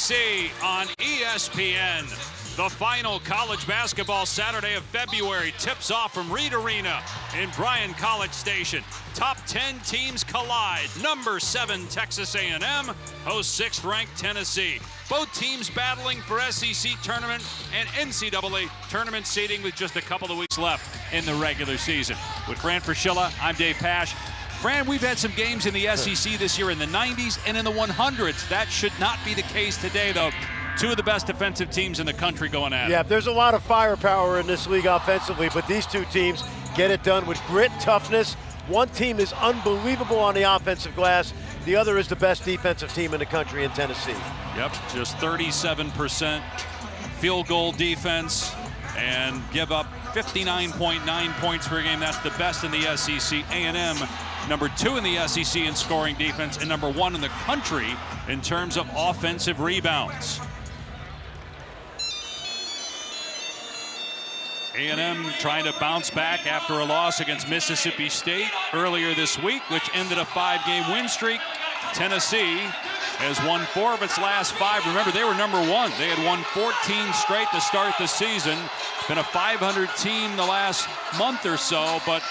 SEC on ESPN. The final college basketball Saturday of February tips off from Reed Arena in Bryan College Station. Top 10 teams collide. Number 7 Texas A&M hosts 6th ranked Tennessee. Both teams battling for SEC tournament and NCAA tournament seeding with just a couple of weeks left in the regular season. With Fran Fraschilla, I'm Dave Pasch. Fran, we've had some games in the SEC this year in the 90s and in the 100s. That should not be the case today, though. Two of the best defensive teams in the country going at it. Yeah, there's a lot of firepower in this league offensively, but these two teams get it done with grit, toughness. One team is unbelievable on the offensive glass. The other is the best defensive team in the country in Tennessee. Yep, just 37% field goal defense and give up 59.9 points per game. That's the best in the SEC. A&M, number 2 in the SEC in scoring defense and number 1 in the country in terms of offensive rebounds. A&M trying to bounce back after a loss against Mississippi State earlier this week, which ended a 5-game win streak. Tennessee has won 4 of its last 5. Remember, they were number 1. They had won 14 straight to start the season. Been a 500 team the last month or so, but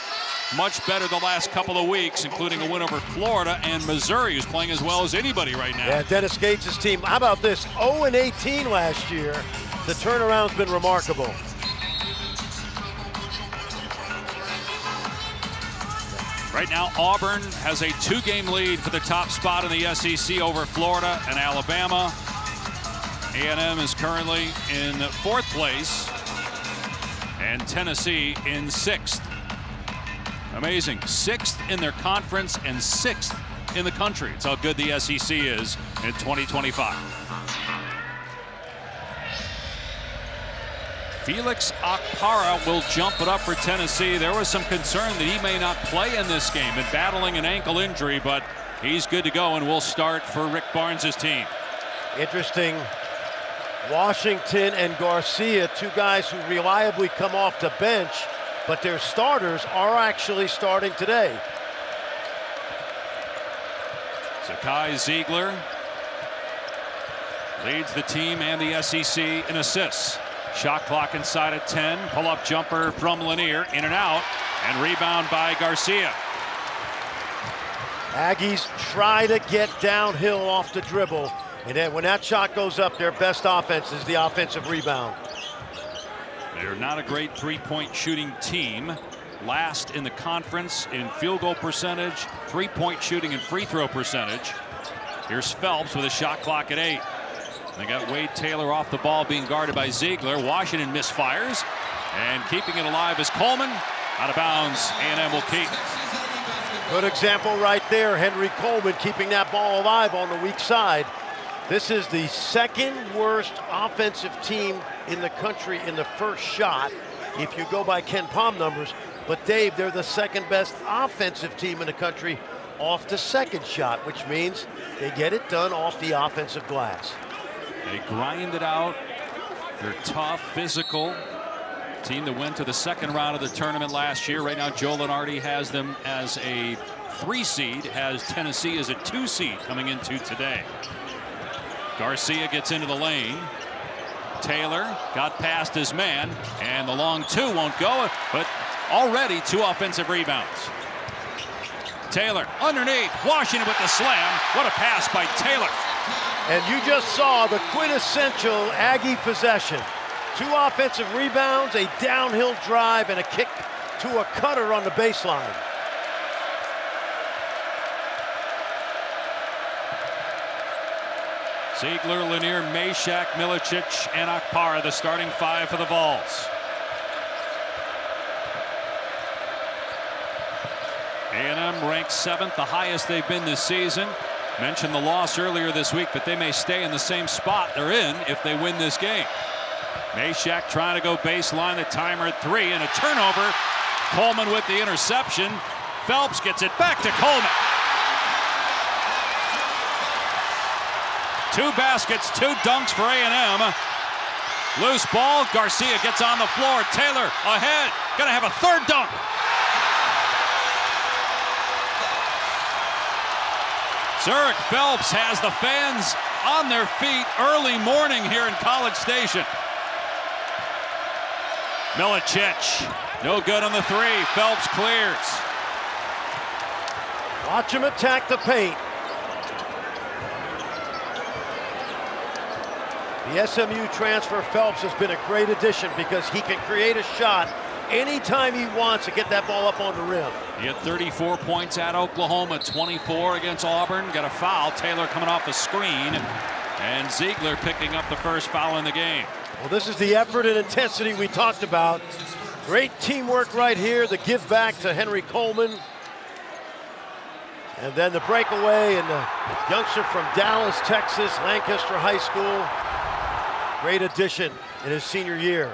much better the last couple of weeks, including a win over Florida and Missouri, who's playing as well as anybody right now. Yeah, Dennis Gates' team, how about this? 0-18 last year. The turnaround's been remarkable. Right now, Auburn has a 2-game lead for the top spot in the SEC over Florida and Alabama. A&M is currently in 4th place, and Tennessee in 6th. Amazing. 6th in their conference and 6th in the country. It's how good the SEC is in 2025. Felix Okpara will jump it up for Tennessee. There was some concern that he may not play in this game and battling an ankle injury, but he's good to go and will start for Rick Barnes' team. Interesting. Washington and Garcia, 2 guys who reliably come off the bench, but their starters are actually starting today. Zakai Ziegler leads the team and the SEC in assists. Shot clock inside at 10. Pull-up jumper from Lanier, in and out, and rebound by Garcia. Aggies try to get downhill off the dribble, and then when that shot goes up, their best offense is the offensive rebound. They're not a great three-point shooting team. Last in the conference in field goal percentage, three-point shooting and free throw percentage. Here's Phelps with a shot clock at 8. They got Wade Taylor off the ball being guarded by Ziegler. Washington misfires, and keeping it alive is Coleman. Out of bounds, A&M will keep. Good example right there. Henry Coleman keeping that ball alive on the weak side. This is the 2nd worst offensive team in the country in the first shot, if you go by Ken Pom numbers. But Dave, they're the 2nd best offensive team in the country off the 2nd shot, which means they get it done off the offensive glass. They grind it out. They're tough, physical. Team that went to the 2nd round of the tournament last year. Right now, Joe Lunardi has them as a 3 seed, has Tennessee as a 2 seed coming into today. Garcia gets into the lane. Taylor got past his man, and the long 2 won't go, but already 2 offensive rebounds. Taylor underneath, Washington with the slam. What a pass by Taylor. And you just saw the quintessential Aggie possession. 2 offensive rebounds, a downhill drive, and a kick to a cutter on the baseline. Ziegler, Lanier, Meshack, Milicic, and Okpara, the starting 5 for the Vols. A&M ranked 7th, the highest they've been this season. Mentioned the loss earlier this week, but they may stay in the same spot they're in if they win this game. Meshack trying to go baseline, the timer at 3, and a turnover. Coleman with the interception. Phelps gets it back to Coleman. 2 baskets, 2 dunks for A&M. Loose ball, Garcia gets on the floor. Taylor ahead, gonna have a 3rd dunk. Zurich Phelps has the fans on their feet early morning here in College Station. Milicic, no good on the three. Phelps clears. Watch him attack the paint. The SMU transfer Phelps has been a great addition because he can create a shot anytime he wants to get that ball up on the rim. He had 34 points at Oklahoma, 24 against Auburn. Got a foul. Taylor coming off a screen, and Ziegler picking up the first foul in the game. Well, this is the effort and intensity we talked about. Great teamwork right here. The give back to Henry Coleman. And then the breakaway, and the youngster from Dallas, Texas, Lancaster High School. Great addition in his senior year.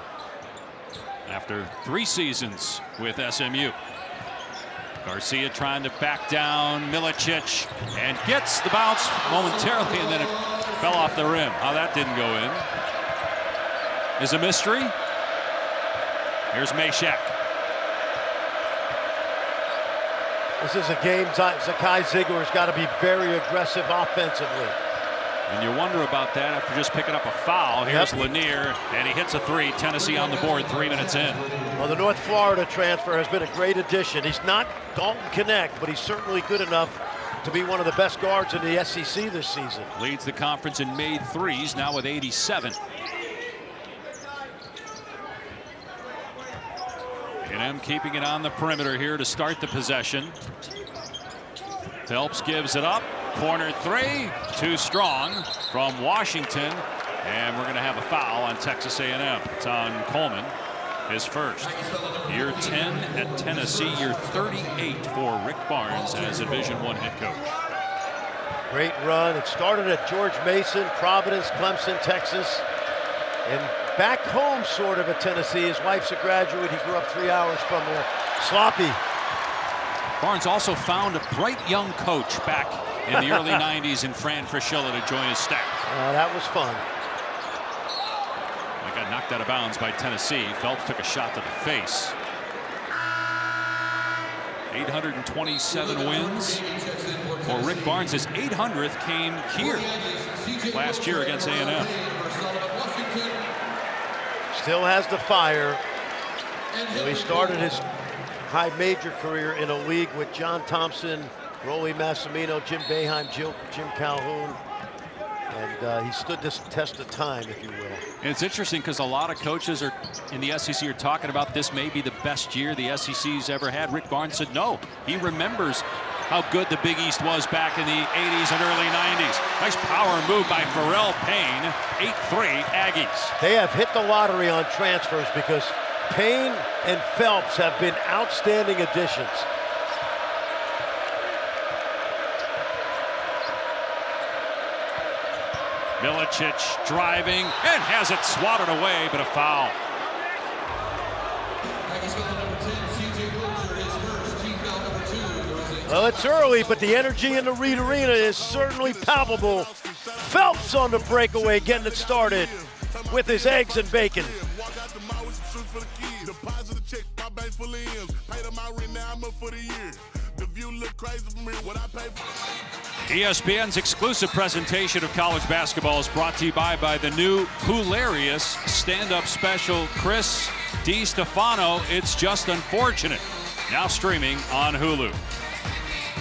After 3 seasons with SMU. Garcia trying to back down Milicic and gets the bounce momentarily, and then it fell off the rim. How that didn't go in is a mystery. Here's Meshack. This is a game Zakai Ziegler's got to be very aggressive offensively. And you wonder about that after just picking up a foul. Here's Lanier, and he hits a 3. Tennessee on the board 3 minutes in. Well, the North Florida transfer has been a great addition. He's not Dalton Connect, but he's certainly good enough to be one of the best guards in the SEC this season. Leads the conference in made threes, now with 87. A&M keeping it on the perimeter here to start the possession. Phelps gives it up. Corner 3, too strong from Washington, and we're going to have a foul on Texas A&M. It's on Coleman, his first. Year 10 at Tennessee, year 38 for Rick Barnes as a Division I head coach. Great run. It started at George Mason, Providence, Clemson, Texas, and back home sort of at Tennessee. His wife's a graduate. He grew up 3 hours from there. Sloppy. Barnes also found a bright young coach back in the early 90s in Fran Fraschilla to join his staff. That was fun. They got knocked out of bounds by Tennessee. Phelps took a shot to the face. 827 wins for Rick Barnes. His 800th came here last year against A&M. Still has the fire. He started his high major career in a league with John Thompson, Rolly Massimino, Jim Boeheim, Jim Calhoun, and he stood this test of time, if you will. And it's interesting because a lot of coaches are in the SEC are talking about this may be the best year the SEC's ever had. Rick Barnes said no. He remembers how good the Big East was back in the 80s and early 90s. Nice power move by Pharrell Payne. 8-3 Aggies. They have hit the lottery on transfers because Payne and Phelps have been outstanding additions. Milicic driving and has it swatted away, but a foul. Well, it's early, but the energy in the Reed Arena is certainly palpable. Phelps on the breakaway, getting it started with his eggs and bacon. ESPN's exclusive presentation of college basketball is brought to you by the new hilarious stand-up special, Chris DiStefano, It's Just Unfortunate, now streaming on Hulu.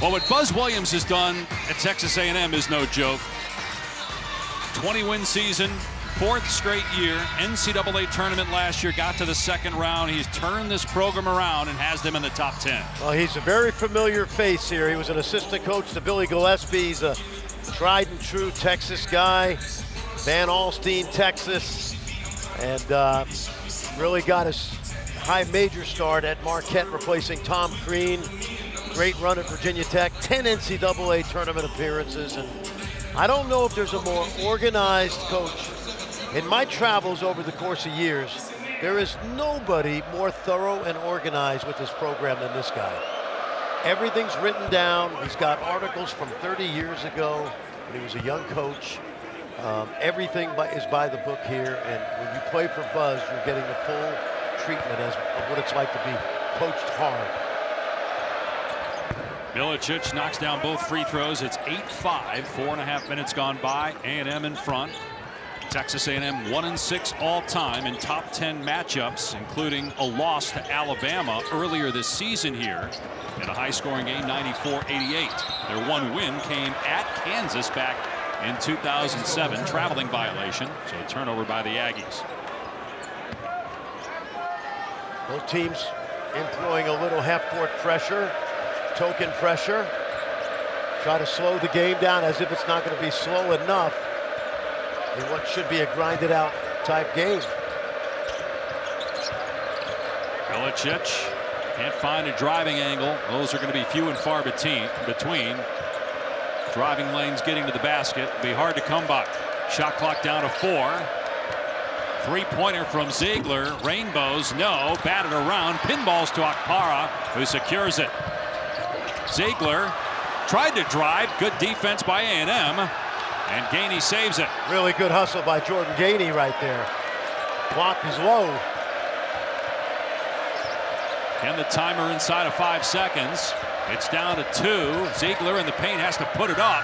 Well, what Buzz Williams has done at Texas A&M is no joke. 20-win season, 4th straight year, NCAA tournament last year, got to the second round. He's turned this program around and has them in the top 10. Well, he's a very familiar face here. He was an assistant coach to Billy Gillespie. He's a tried and true Texas guy. Van Alstyne, Texas, and really got his high major start at Marquette, replacing Tom Crean. Great run at Virginia Tech, 10 NCAA tournament appearances, and I don't know if there's a more organized coach. In my travels over the course of years, there is nobody more thorough and organized with this program than this guy. Everything's written down. He's got articles from 30 years ago when he was a young coach. Everything is by the book here, and when you play for Buzz, you're getting the full treatment of what it's like to be coached hard. Milicic knocks down both free throws. It's 8-5, 4.5 minutes gone by. A&M in front. Texas A&M 1-6 all time in top 10 matchups, including a loss to Alabama earlier this season here in a high-scoring game, 94-88. Their one win came at Kansas back in 2007, traveling violation, so a turnover by the Aggies. Both teams employing a little half-court pressure, token pressure. Try to slow the game down as if it's not going to be slow enough in what should be a grinded-out type game. Milicic can't find a driving angle. Those are going to be few and far between. Driving lanes getting to the basket. Be hard to come by. Shot clock down to 4. Three-pointer from Ziegler. Rainbows, no. Batted around. Pinballs to Akpara, who secures it. Ziegler tried to drive. Good defense by A&M. And Gainey saves it. Really good hustle by Jordan Gainey right there. Clock is low. And the timer inside of 5 seconds. It's down to 2. Ziegler in the paint has to put it up.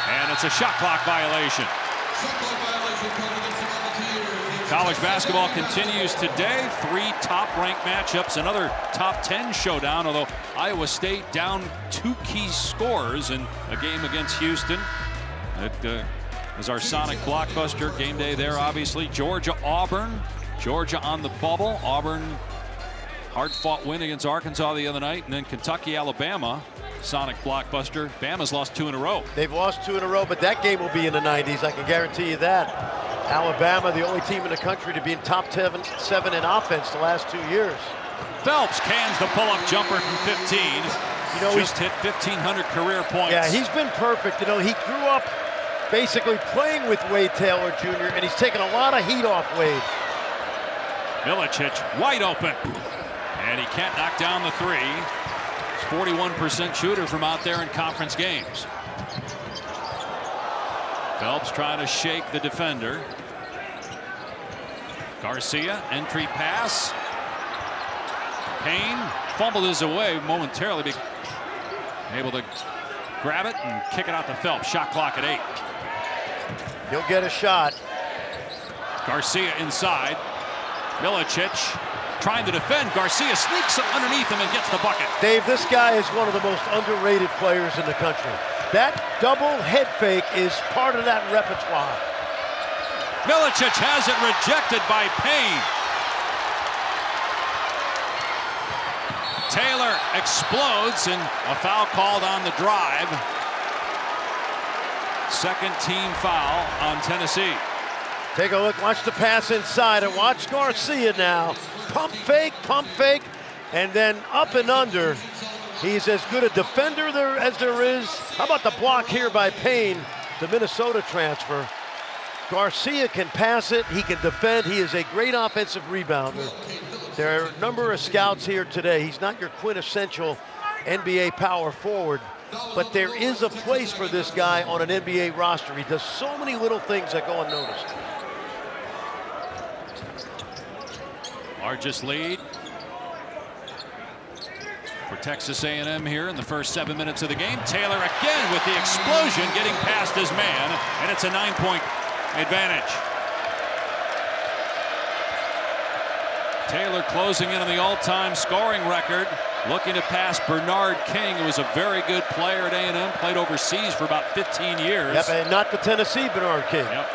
And it's a shot clock violation. College basketball continues today. 3 top-ranked matchups, another top 10 showdown, although Iowa State down 2 key scorers in a game against Houston. It is our Sonic blockbuster game day there, obviously. Georgia-Auburn. Georgia on the bubble. Auburn, hard-fought win against Arkansas the other night. And then Kentucky-Alabama. Sonic blockbuster. Bama's lost 2 in a row. They've lost 2 in a row, but that game will be in the 90s. I can guarantee you that. Alabama, the only team in the country to be in top 7 in offense the last 2 years. Phelps cans the pull-up jumper from 15. You know, just hit 1,500 career points. Yeah, he's been perfect. You know, he grew up basically playing with Wade Taylor Jr., and he's taken a lot of heat off Wade. Milicic wide open, and he can't knock down the 3. He's 41% shooter from out there in conference games. Phelps trying to shake the defender. Garcia, entry pass. Payne fumbled his away momentarily, able to grab it and kick it out to Phelps. Shot clock at 8. He'll get a shot. Garcia inside. Milicic trying to defend. Garcia sneaks underneath him and gets the bucket. Dave, this guy is one of the most underrated players in the country. That double head fake is part of that repertoire. Milicic has it rejected by Payne. Taylor explodes and a foul called on the drive. Second team foul on Tennessee. Take a look, watch the pass inside, and watch Garcia now. Pump fake, and then up and under. He's as good a defender as there is. How about the block here by Payne, the Minnesota transfer? Garcia can pass it, he can defend, he is a great offensive rebounder. There are a number of scouts here today. He's not your quintessential NBA power forward, but there is a place for this guy on an NBA roster. He does so many little things that go unnoticed. Largest lead for Texas A&M here in the first 7 minutes of the game. Taylor again with the explosion, getting past his man, and it's a 9-point advantage. Taylor closing in on the all-time scoring record, looking to pass Bernard King, who was a very good player at A&M, played overseas for about 15 years. Yep, and not the Tennessee Bernard King. Yep.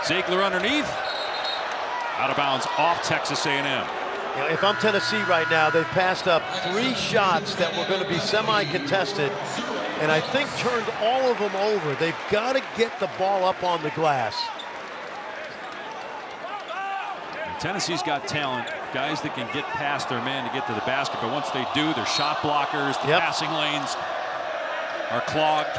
Ziegler underneath. Out of bounds off Texas A&M. You know, if I'm Tennessee right now, they've passed up 3 shots that were going to be semi-contested, and I think turned all of them over. They've got to get the ball up on the glass. Tennessee's got talent, guys that can get past their man to get to the basket, but once they do, their shot blockers, the passing lanes are clogged.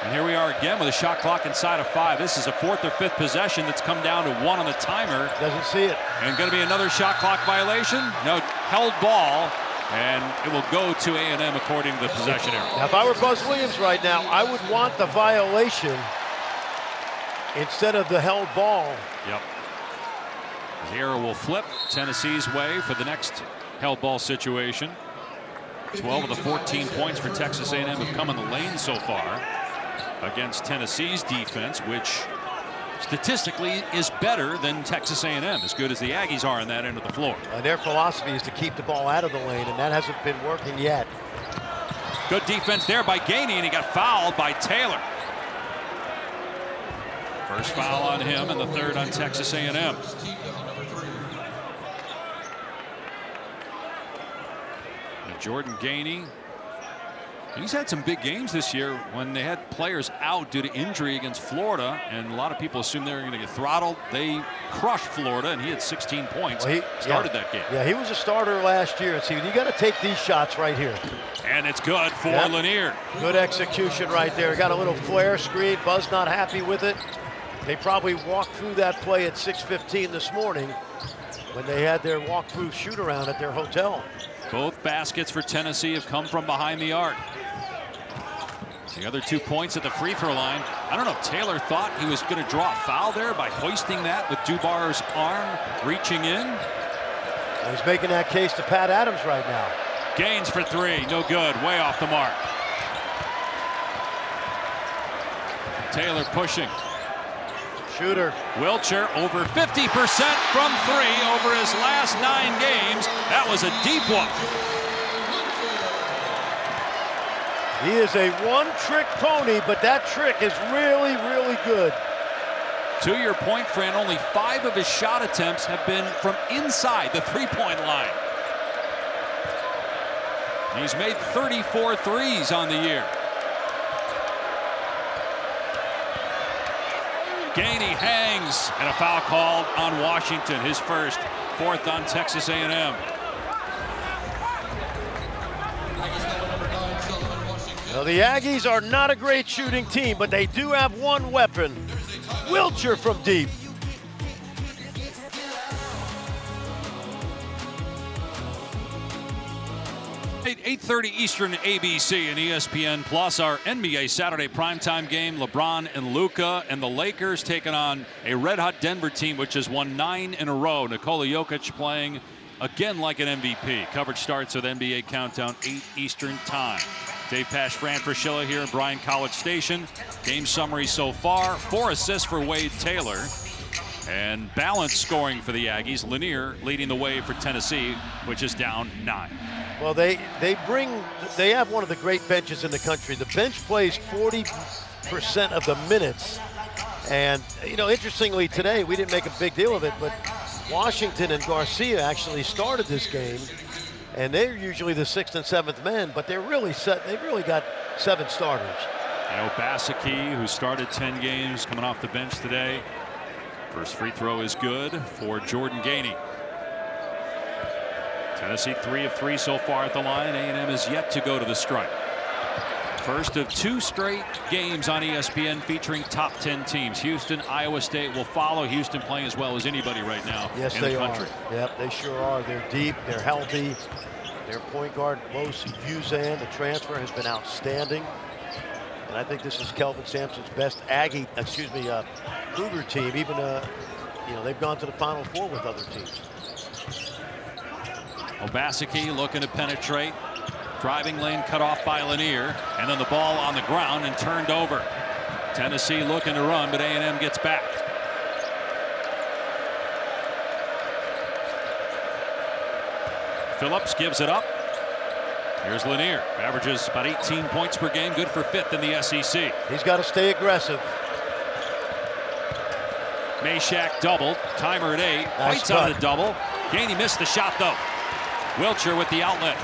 And here we are again with a shot clock inside of 5. This is a 4th or 5th possession that's come down to 1 on the timer. Doesn't see it. And going to be another shot clock violation. No, held ball, and it will go to A&M according to the possession area. Now, if I were Buzz Williams right now, I would want the violation instead of the held ball. Yep. The arrow will flip Tennessee's way for the next held ball situation. 12 of the 14 points for Texas A&M have come in the lane so far against Tennessee's defense, which statistically is better than Texas A&M, as good as the Aggies are on that end of the floor. Their philosophy is to keep the ball out of the lane, and that hasn't been working yet. Good defense there by Gainey, and he got fouled by Taylor. First foul on him and the third on Texas A&M. Jordan Gainey, he's had some big games this year when they had players out due to injury against Florida, and a lot of people assumed they were going to get throttled. They crushed Florida, and he had 16 points. Well, he started that game. Yeah, he was a starter last year. See, you got to take these shots right here. And it's good for Lanier. Good execution right there. Got a little flare screen. Buzz not happy with it. They probably walked through that play at 6:15 this morning when they had their walkthrough shoot around at their hotel. Both baskets for Tennessee have come from behind the arc. The other 2 points at the free throw line. I don't know if Taylor thought he was going to draw a foul there by hoisting that with Dubar's arm reaching in. He's making that case to Pat Adams right now. Gaines for three, no good, way off the mark. Taylor pushing. Shooter. Wilcher over 50% from three over his last 9 games. That was a deep one. He is a one-trick pony, but that trick is really, really good. To your point, Fran, only 5 of his shot attempts have been from inside the three-point line. He's made 34 threes on the year. Gainey hangs, and a foul called on Washington, his first, 4th on Texas A&M. Well, the Aggies are not a great shooting team, but they do have one weapon. Wilcher from deep. 8:30 Eastern ABC and ESPN Plus. Our NBA Saturday primetime game. LeBron and Luka and the Lakers taking on a red-hot Denver team which has won 9 in a row. Nikola Jokic playing again like an MVP. Coverage starts with NBA Countdown 8 Eastern time. Dave Pash, Fran Fraschilla here at Bryan College Station. Game summary so far: 4 assists for Wade Taylor. And balanced scoring for the Aggies. Lanier leading the way for Tennessee, which is down 9. Well, they have one of the great benches in the country. The bench plays 40% of the minutes. And, you know, interestingly today, we didn't make a big deal of it, but Washington and Garcia actually started this game. And they're usually the 6th and 7th men, but they're really set. They've really got 7 starters. And Obaseki, who started 10 games, coming off the bench today. First free throw is good for Jordan Gainey. Tennessee 3 of 3 so far at the line. A&M is yet to go to the strike. First of 2 straight games on ESPN featuring top 10 teams. Houston, Iowa State will follow. Houston playing as well as anybody right now in the country. Yep, they sure are. They're deep, they're healthy. Their point guard, Los Uzan, the transfer, has been outstanding. And I think this is Kelvin Sampson's best Cougar team. Even, you know, they've gone to the Final Four with other teams. Obaseki looking to penetrate. Driving lane cut off by Lanier. And then the ball on the ground and turned over. Tennessee looking to run, but A&M gets back. Phillips gives it up. Here's Lanier. Averages about 18 points per game. Good for 5th in the SEC. He's got to stay aggressive. Meshack doubled. Timer at 8. White's on the double. Gainey missed the shot, though. Wilcher with the outlet.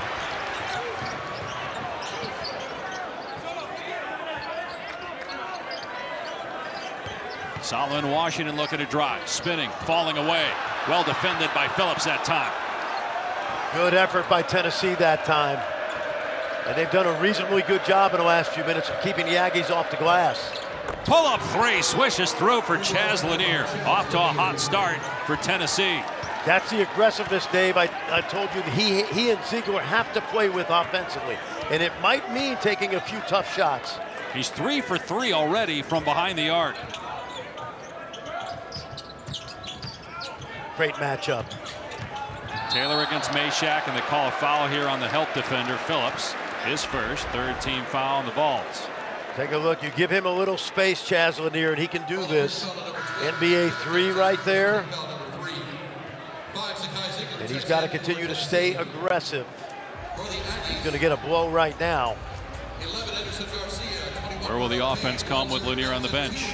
Solomon Washington looking to drive. Spinning. Falling away. Well defended by Phillips that time. Good effort by Tennessee that time. And they've done a reasonably good job in the last few minutes of keeping the Aggies off the glass. Pull-up 3 swishes through for Chaz Lanier. Off to a hot start for Tennessee. That's the aggressiveness, Dave. I told you that he and Ziegler have to play with offensively. And it might mean taking a few tough shots. He's 3 for 3 already from behind the arc. Great matchup. Taylor against Meshack, and they call a foul here on the help defender, Phillips. His first, third team foul on the Vols. Take a look. You give him a little space, Chaz Lanier, and he can do this. NBA 3 right there. And he's got to continue to stay aggressive. He's going to get a blow right now. Where will the offense come with Lanier on the bench?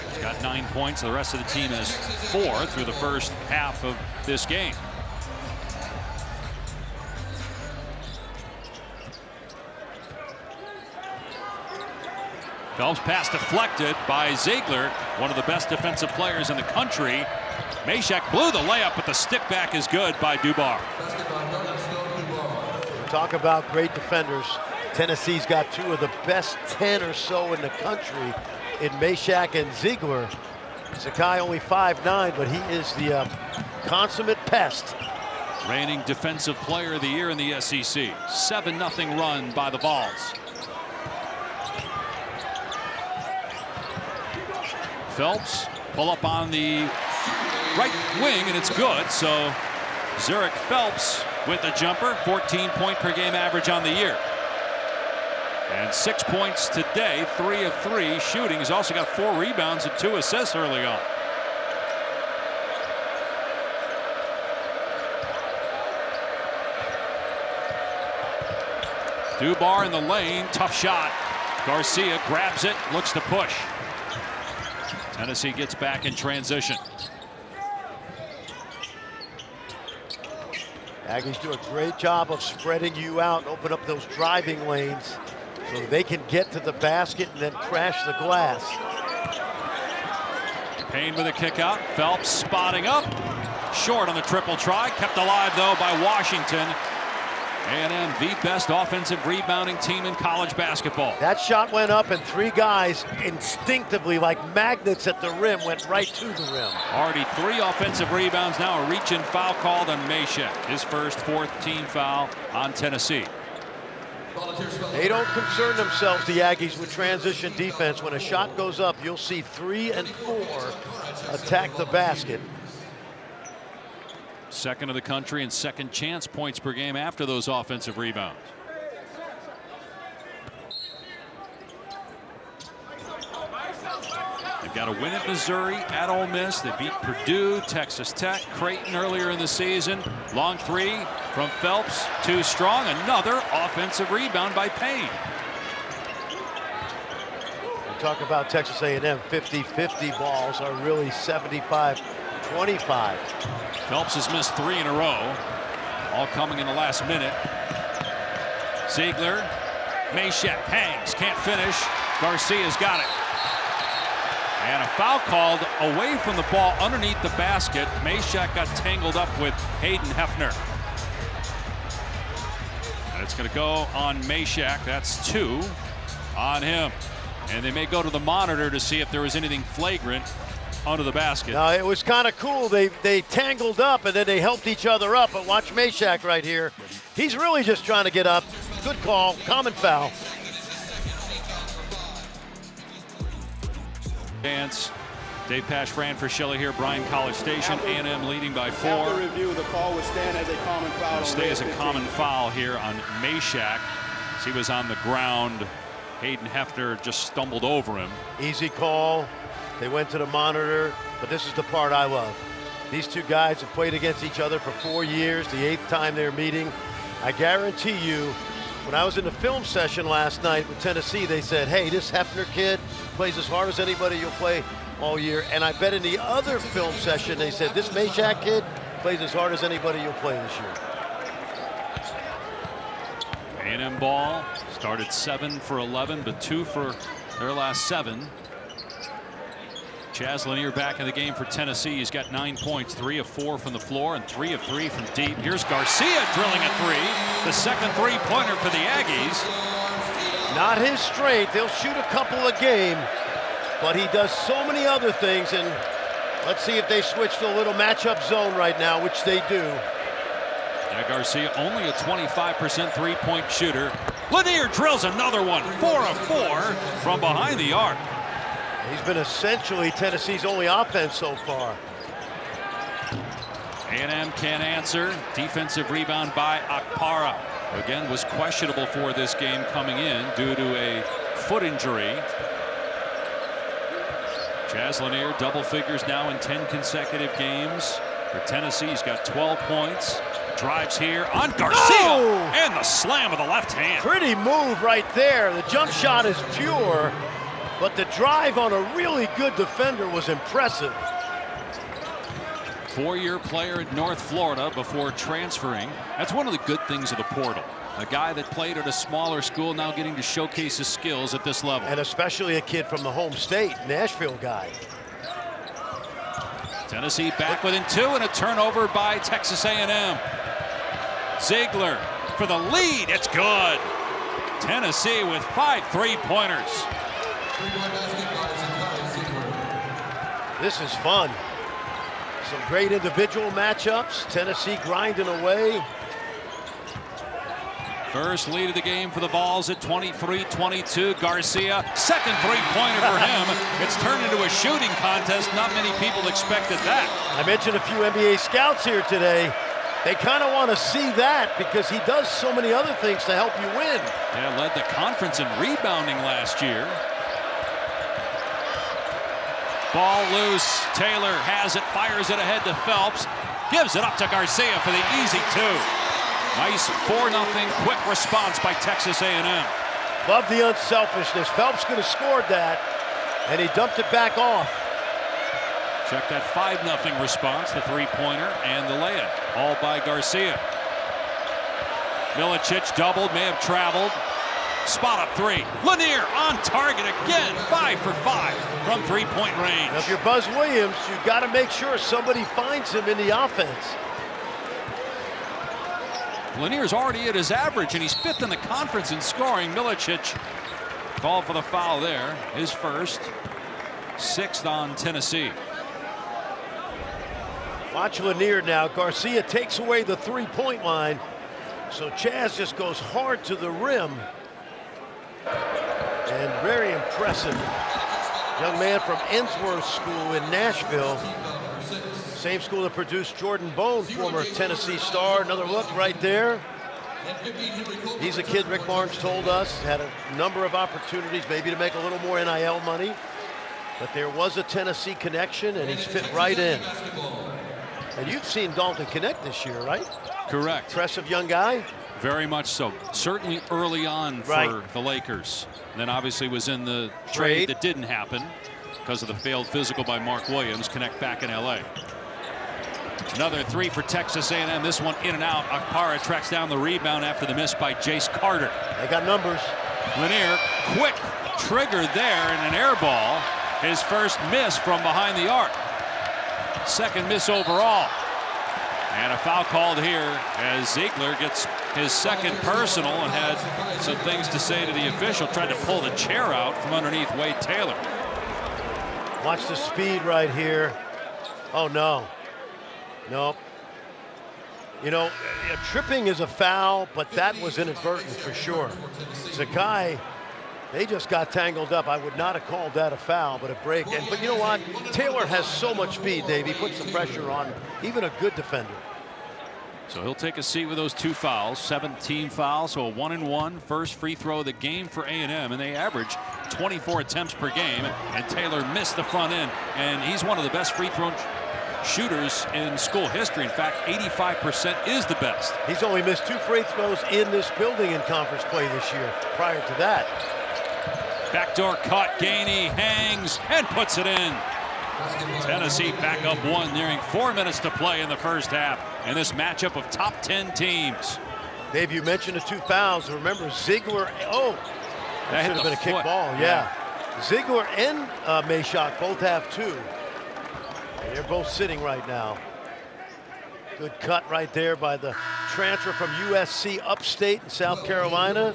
He's got 9 points. The rest of the team has 4 through the first half of this game. Phelps pass deflected by Ziegler, one of the best defensive players in the country. Meshack blew the layup, but the stick back is good by Dubar. Talk about great defenders. Tennessee's got 2 of the best 10 or so in the country in Meshack and Ziegler. Sakai only 5'9", but he is the consummate pest. Reigning defensive player of the year in the SEC. 7-0 run by the Vols. Phelps pull up on the right wing, and it's good. So Zurich Phelps with a jumper, 14-point per game average on the year. And 6 points today, 3 of 3 shooting. He's also got 4 rebounds and 2 assists early on. Dubar in the lane, tough shot. Garcia grabs it, looks to push. Tennessee gets back in transition. Aggies do a great job of spreading you out and open up those driving lanes so they can get to the basket and then crash the glass. Payne with a kick out. Phelps spotting up. Short on the triple try. Kept alive, though, by Washington. A&M, the best offensive rebounding team in college basketball. That shot went up, and 3 guys instinctively, like magnets at the rim, went right to the rim. Already 3 offensive rebounds now. A reach-in foul called on Meshack. His first 4th team foul on Tennessee. They don't concern themselves, the Aggies, with transition defense. When a shot goes up, you'll see 3 and 4 attack the basket. Second of the country and second chance points per game after those offensive rebounds. They've got a win at Missouri, at Ole Miss. They beat Purdue, Texas Tech, Creighton earlier in the season. Long 3 from Phelps, too strong. Another offensive rebound by Payne. We talk about Texas A&M 50-50 balls are really 75-25. Phelps has missed 3 in a row, all coming in the last minute. Ziegler, Meshack hangs, can't finish. Garcia's got it. And a foul called away from the ball underneath the basket. Meshack got tangled up with Hayden Hefner. And it's going to go on Meshack. That's 2 on him. And they may go to the monitor to see if there was anything flagrant under the basket. Now, it was kind of cool. They tangled up and then they helped each other up. But watch Meshack right here. He's really just trying to get up. Good call. Common foul. Dance. Dave Pash, Fran Fraschilla here, Bryan College Station. A&M leading by 4. After review, the call would stand as a common foul. Stay as a common foul here on Meshack. He was on the ground. Hayden Hefner just stumbled over him. Easy call. They went to the monitor, but this is the part I love. These 2 guys have played against each other for 4 years, the 8th time they're meeting. I guarantee you, when I was in the film session last night with Tennessee, they said, hey, this Hefner kid plays as hard as anybody you'll play all year. And I bet in the other film session, they said, this Meshack kid plays as hard as anybody you'll play this year. A&M ball started 7 for 11, but 2 for their last 7. Chaz Lanier back in the game for Tennessee. He's got 9 points, 3 of 4 from the floor and 3 of 3 from deep. Here's Garcia drilling a 3, the second 3-pointer for the Aggies. Not his strength. He'll shoot a couple a game, but he does so many other things. And let's see if they switch to a little matchup zone right now, which they do. Yeah, Garcia only a 25% 3-point shooter. Lanier drills another one, 4 of 4 from behind the arc. He's been essentially Tennessee's only offense so far. A&M can't answer. Defensive rebound by Akpara. Again, was questionable for this game coming in due to a foot injury. Chaz Lanier, double figures now in 10 consecutive games. For Tennessee, he's got 12 points. Drives here on Garcia, and the slam of the left hand. Pretty move right there. The jump shot is pure, but the drive on a really good defender was impressive. Four-year player at North Florida before transferring. That's one of the good things of the portal. A guy that played at a smaller school now getting to showcase his skills at this level. And especially a kid from the home state, Nashville guy. Tennessee back within 2 and a turnover by Texas A&M. Ziegler for the lead. It's good. Tennessee with 5 3-pointers. This is fun. Some great individual matchups. Tennessee grinding away. First lead of the game for the Vols at 23-22. Garcia, second 3-pointer for him. It's turned into a shooting contest. Not many people expected that. I mentioned a few NBA scouts here today. They kind of want to see that because he does so many other things to help you win. Yeah, led the conference in rebounding last year. Ball loose. Taylor has it, fires it ahead to Phelps. Gives it up to Garcia for the easy 2. Nice 4-0 quick response by Texas A&M. Love the unselfishness. Phelps could have scored that, and he dumped it back off. Check that 5-0 response, the 3-pointer and the layup, all by Garcia. Milicic doubled, may have traveled. Spot up 3. Lanier on target again, 5 for 5 from 3-point range. Now, if you're Buzz Williams, you've got to make sure somebody finds him in the offense. Lanier's already at his average, and he's 5th in the conference in scoring. Milicic called for the foul there, his first, 6th on Tennessee. Watch Lanier now. Garcia takes away the 3-point line, so Chaz just goes hard to the rim. And very impressive. Young man from Ensworth School in Nashville. Same school that produced Jordan Bone, former Tennessee star. Another look right there. He's a kid, Rick Barnes told us, had a number of opportunities maybe to make a little more NIL money. But there was a Tennessee connection, and he's fit right in. And you've seen Dalton Connect this year, right? Correct. Impressive young guy. Very much so. Certainly early on for the Lakers. And then obviously was in the trade that didn't happen because of the failed physical by Mark Williams. Connect back in LA. Another 3 for Texas A&M. This one in and out. Akpara tracks down the rebound after the miss by Jace Carter. They got numbers. Lanier, quick trigger there and an air ball. His first miss from behind the arc. Second miss overall. And a foul called here as Ziegler gets his second personal and had some things to say to the official. Tried to pull the chair out from underneath Wade Taylor. Watch the speed right here. Oh, no. Nope. You know, tripping is a foul, but that was inadvertent for sure. Zakai, they just got tangled up. I would not have called that a foul, but a break. But you know what? Taylor has so much speed, Dave. He puts the pressure on even a good defender. So he'll take a seat with those 2 fouls, 17 fouls, so a 1-and-1 first free throw of the game for A&M, and they average 24 attempts per game. And Taylor missed the front end, and he's one of the best free throw shooters in school history. In fact, 85% is the best. He's only missed 2 free throws in this building in conference play this year. Prior to that, backdoor cut, Gainey hangs and puts it in. Tennessee back up 1, nearing 4 minutes to play in the first half in this matchup of top 10 teams. Dave, you mentioned the 2 fouls. Remember Ziegler, that should have been a kick ball. Yeah. Ziegler and Mayshot both have 2. And they're both sitting right now. Good cut right there by the transfer from USC Upstate in South Carolina.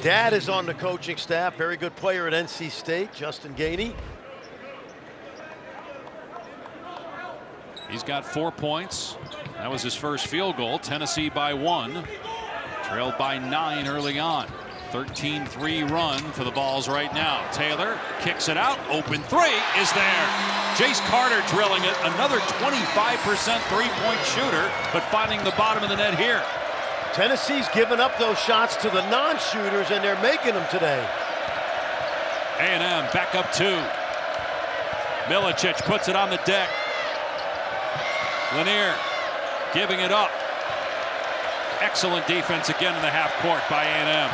Dad is on the coaching staff. Very good player at NC State, Justin Gainey. He's got 4 points. That was his first field goal. Tennessee by 1. Trailed by 9 early on. 13-3 run for the Vols right now. Taylor kicks it out. Open three is there. Jace Carter drilling it. Another 25% three-point shooter, but finding the bottom of the net here. Tennessee's given up those shots to the non-shooters, and they're making them today. A&M back up 2. Milicic puts it on the deck. Lanier giving it up. Excellent defense again in the half court by A&M.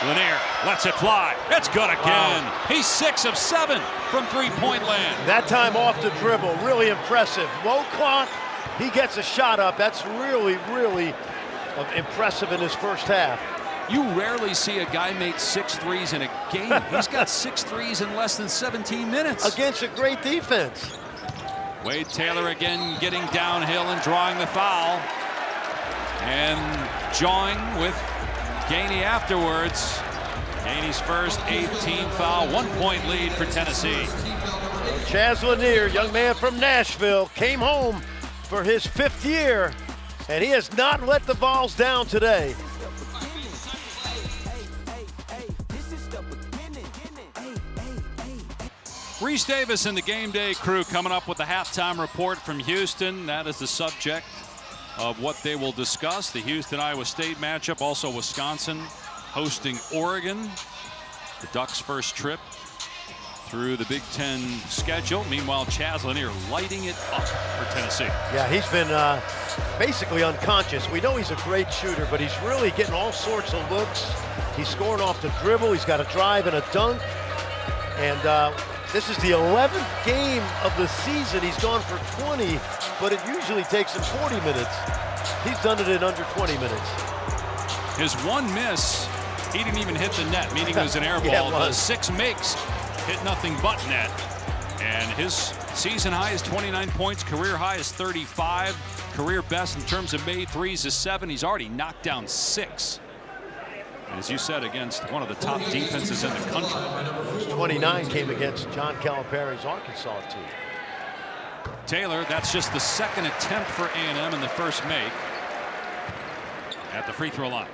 Lanier lets it fly. It's good again. Wow. He's 6 of 7 from three-point land. That time off the dribble, really impressive. Low clock, he gets a shot up. That's really, really impressive in his first half. You rarely see a guy make 6 threes in a game. He's got 6 threes in less than 17 minutes. Against a great defense. Wade Taylor again getting downhill and drawing the foul. And jawing with Gainey afterwards. Gainey's first 18 foul, 1-point lead for Tennessee. Chaz Lanier, young man from Nashville, came home for his 5th year, and he has not let the Vols down today. Reese Davis and the Game Day crew coming up with the halftime report from Houston. That is the subject of what they will discuss. The Houston-Iowa State matchup, also Wisconsin hosting Oregon. The Ducks' first trip through the Big Ten schedule. Meanwhile, Chaz Lanier lighting it up for Tennessee. Yeah, he's been basically unconscious. We know he's a great shooter, but he's really getting all sorts of looks. He's scoring off the dribble. He's got a drive and a dunk. And this is the 11th game of the season. He's gone for 20, but it usually takes him 40 minutes. He's done it in under 20 minutes. His one miss, he didn't even hit the net, meaning it was an air ball. Yeah, the 6 makes hit nothing but net. And his season high is 29 points, career high is 35. Career best in terms of made threes is 7. He's already knocked down 6. As you said, against one of the top defenses in the country. 29 came against John Calipari's Arkansas team. Taylor, that's just the 2nd attempt for A&M in the first make at the free throw line.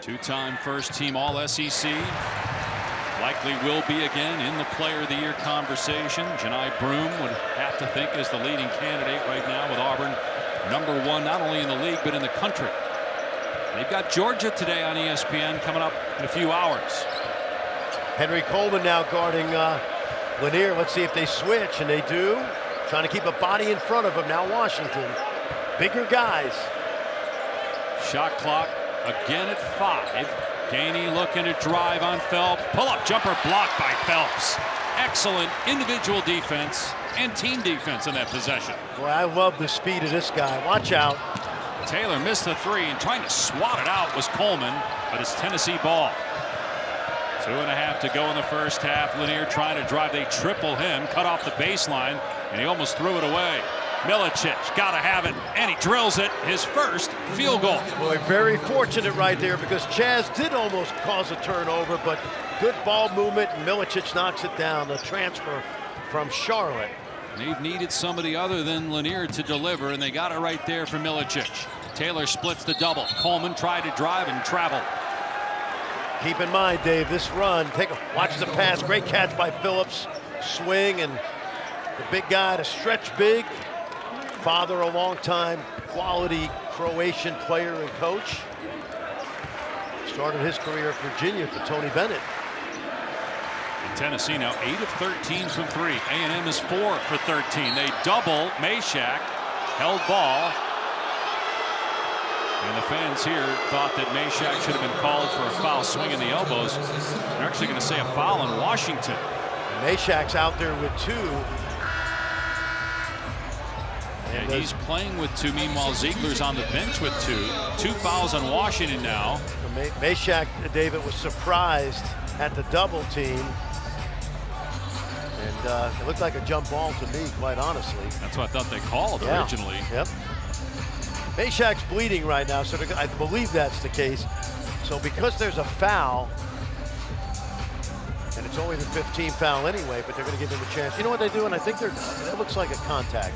Two-time first-team All-SEC. Likely will be again in the Player of the Year conversation. Janai Broome would have to think is the leading candidate right now, with Auburn #1 not only in the league but in the country. They've got Georgia today on ESPN coming up in a few hours. Henry Coleman now guarding Lanier. Let's see if they switch, and they do. Trying to keep a body in front of him. Now Washington. Bigger guys. Shot clock again at 5. Gainey looking to drive on Phelps. Pull-up jumper blocked by Phelps. Excellent individual defense and team defense in that possession. Boy, I love the speed of this guy. Watch out. Taylor missed the 3, and trying to swat it out was Coleman, but it's Tennessee ball. 2.5 to go in the first half. Lanier trying to drive. They triple him, cut off the baseline, and he almost threw it away. Milicic got to have it, and he drills it, his first field goal. Boy, very fortunate right there, because Chaz did almost cause a turnover, but good ball movement, and Milicic knocks it down. The transfer from Charlotte. They've needed somebody other than Lanier to deliver, and they got it right there for Milicic. Taylor splits the double. Coleman tried to drive and travel. Keep in mind, Dave, this run, watch the pass. Great catch by Phillips. Swing, and the big guy to stretch big. Father, a long-time quality Croatian player and coach. Started his career at Virginia for Tony Bennett. And Tennessee now 8 of 13 from 3. A&M is 4 for 13. They double Meshack. Held ball. And the fans here thought that Meshack should have been called for a foul, swinging the elbows. They're actually going to say a foul on Washington. And Meshack's out there with 2. And he's playing with 2. Meanwhile, Ziegler's on the bench with 2. 2 fouls on Washington now. Meshack, David, was surprised at the double team. And it looked like a jump ball to me, quite honestly. That's what I thought they called originally. Yep. Meshack's bleeding right now, so I believe that's the case. So because there's a foul, and it's only the 15th foul anyway, but they're going to give him a chance. You know what they're doing? I think that looks like a contact.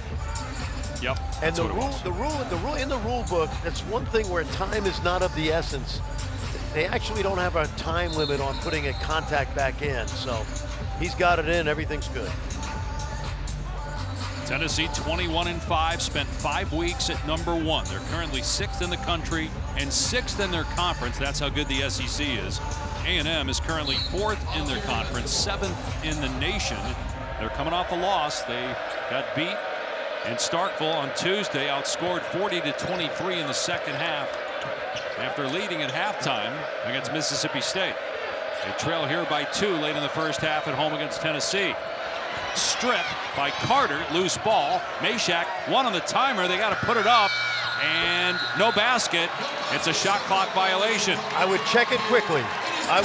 Yep. And the rule in the rule book, that's one thing where time is not of the essence. They actually don't have a time limit on putting a contact back in, so he's got it in, everything's good. Tennessee 21-5, spent 5 weeks at #1. They're currently 6th in the country and 6th in their conference. That's how good the SEC is. A&M is currently 4th in their conference, 7th in the nation. They're coming off a loss. They got beat in Starkville on Tuesday, outscored 40-23 in the second half after leading at halftime against Mississippi State. They trail here by 2 late in the first half at home against Tennessee. Strip by Carter, loose ball. Meshack, one on the timer. They got to put it up, and no basket. It's a shot clock violation. I would check it quickly. I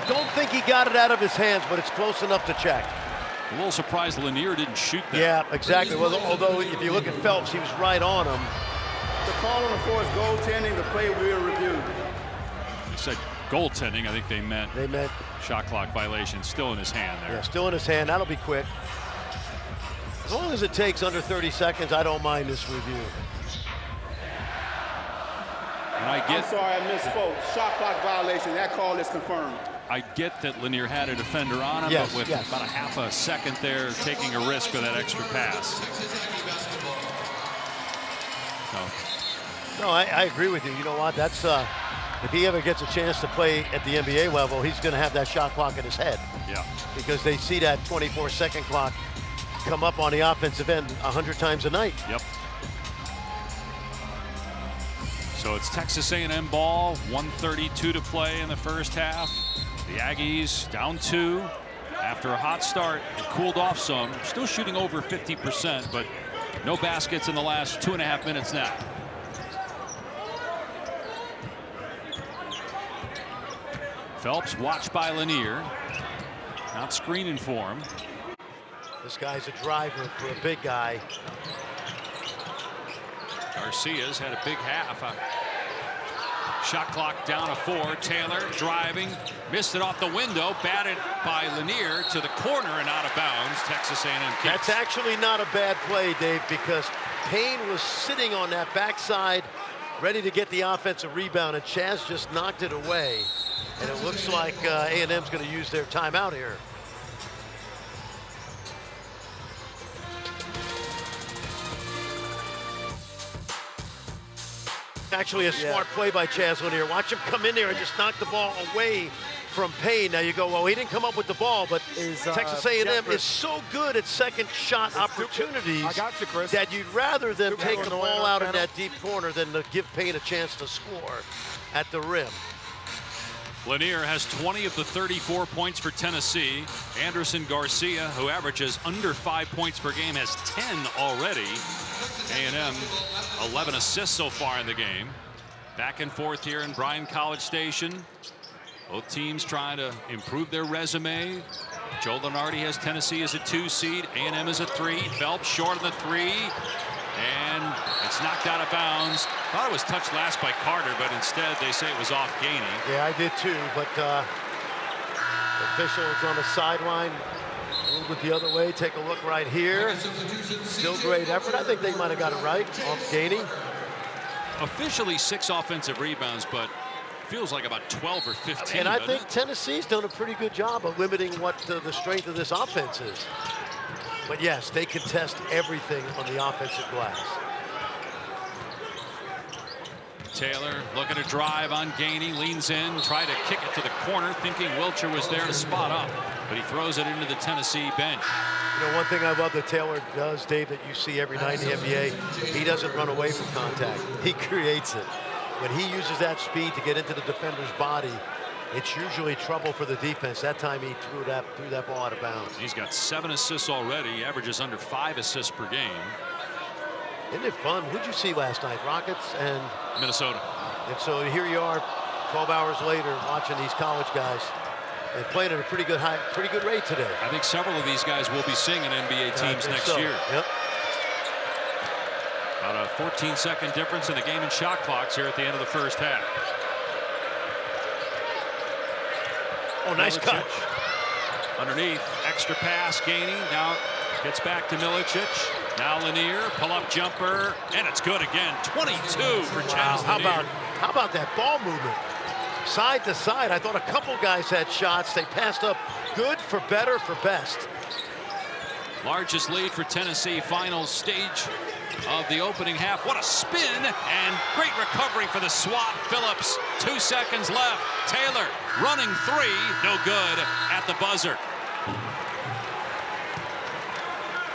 don't think he got it out of his hands, but it's close enough to check. A little surprised Lanier didn't shoot that. Yeah, exactly. Well, although if you look at Phelps, he was right on him. The call on the floor is goaltending. The play will be reviewed. He said goaltending. I think they meant shot clock violation. Still in his hand there. Yeah, still in his hand. That'll be quick. As long as it takes under 30 seconds, I don't mind this review. And I'm sorry, I misspoke. Shot clock violation. That call is confirmed. I get that Lanier had a defender on him, but with about a half a second there, taking a risk with that extra pass. No, I agree with you. You know what? That's if he ever gets a chance to play at the NBA level, he's going to have that shot clock in his head. Yeah. Because they see that 24-second clock come up on the offensive end 100 times a night. Yep. So it's Texas A&M ball, 1:32 to play in the first half. The Aggies down 2 after a hot start. It cooled off some. Still shooting over 50%, but no baskets in the last 2.5 minutes now. Phelps watched by Lanier. Not screening for him. This guy's a driver for a big guy. Garcia's had a big half. Shot clock down to 4. Taylor driving, missed it off the window, batted by Lanier to the corner and out of bounds. Texas A&M kicks. That's actually not a bad play, Dave, because Payne was sitting on that backside, ready to get the offensive rebound, and Chaz just knocked it away. And it looks like A&M's going to use their timeout here. Actually a smart play by Chaz Lanier. Watch him come in there and just knock the ball away from Payne. Now you go, well, he didn't come up with the ball, but Texas A&M is so good at second shot opportunities that you'd rather them take the ball out in that deep corner than to give Payne a chance to score at the rim. Lanier has 20 of the 34 points for Tennessee. Anderson Garcia, who averages under 5 points per game, has 10 already. A&M 11 assists so far in the game. Back and forth here in Bryan College Station. Both teams trying to improve their resume. Joe Lunardi has Tennessee as a 2 seed. A&M is a 3. Phelps short of the 3. And it's knocked out of bounds. Thought it was touched last by Carter, but instead they say it was off Gainey. Yeah, I did too, but officials on the sideline move it the other way. Take a look right here. Still great effort. I think they might have got it right off Gainey. Officially 6 offensive rebounds, but feels like about 12 or 15. And I think Tennessee's done a pretty good job of limiting what the strength of this offense is. But yes, they contest everything on the offensive glass. Taylor looking to drive on Gainey, leans in, try to kick it to the corner, thinking Wilcher was there to spot up, but he throws it into the Tennessee bench. You know, one thing I love that Taylor does, Dave, that you see every night in the NBA, he doesn't run away from contact. He creates it. When he uses that speed to get into the defender's body, it's usually trouble for the defense. That time he threw that ball out of bounds. He's got 7 assists already. He averages under 5 assists per game. Isn't it fun? Who'd you see last night? Rockets and Minnesota. And so here you are 12 hours later watching these college guys. They're playing at a pretty good rate today. I think several of these guys will be seeing NBA teams next year. Yep. About a 14-second difference in the game and shot clocks here at the end of the first half. Oh, nice cut. Underneath, extra pass, Gainey. Now gets back to Milicic. Now Lanier, pull-up jumper, and it's good again. 22 for Chaz Lanier. How about that ball movement? Side to side. I thought a couple guys had shots. They passed up good for better for best. Largest lead for Tennessee, final stage of the opening half. What a spin, and great recovery for the SWAT. Phillips, 2 seconds left. Taylor running three, no good at the buzzer.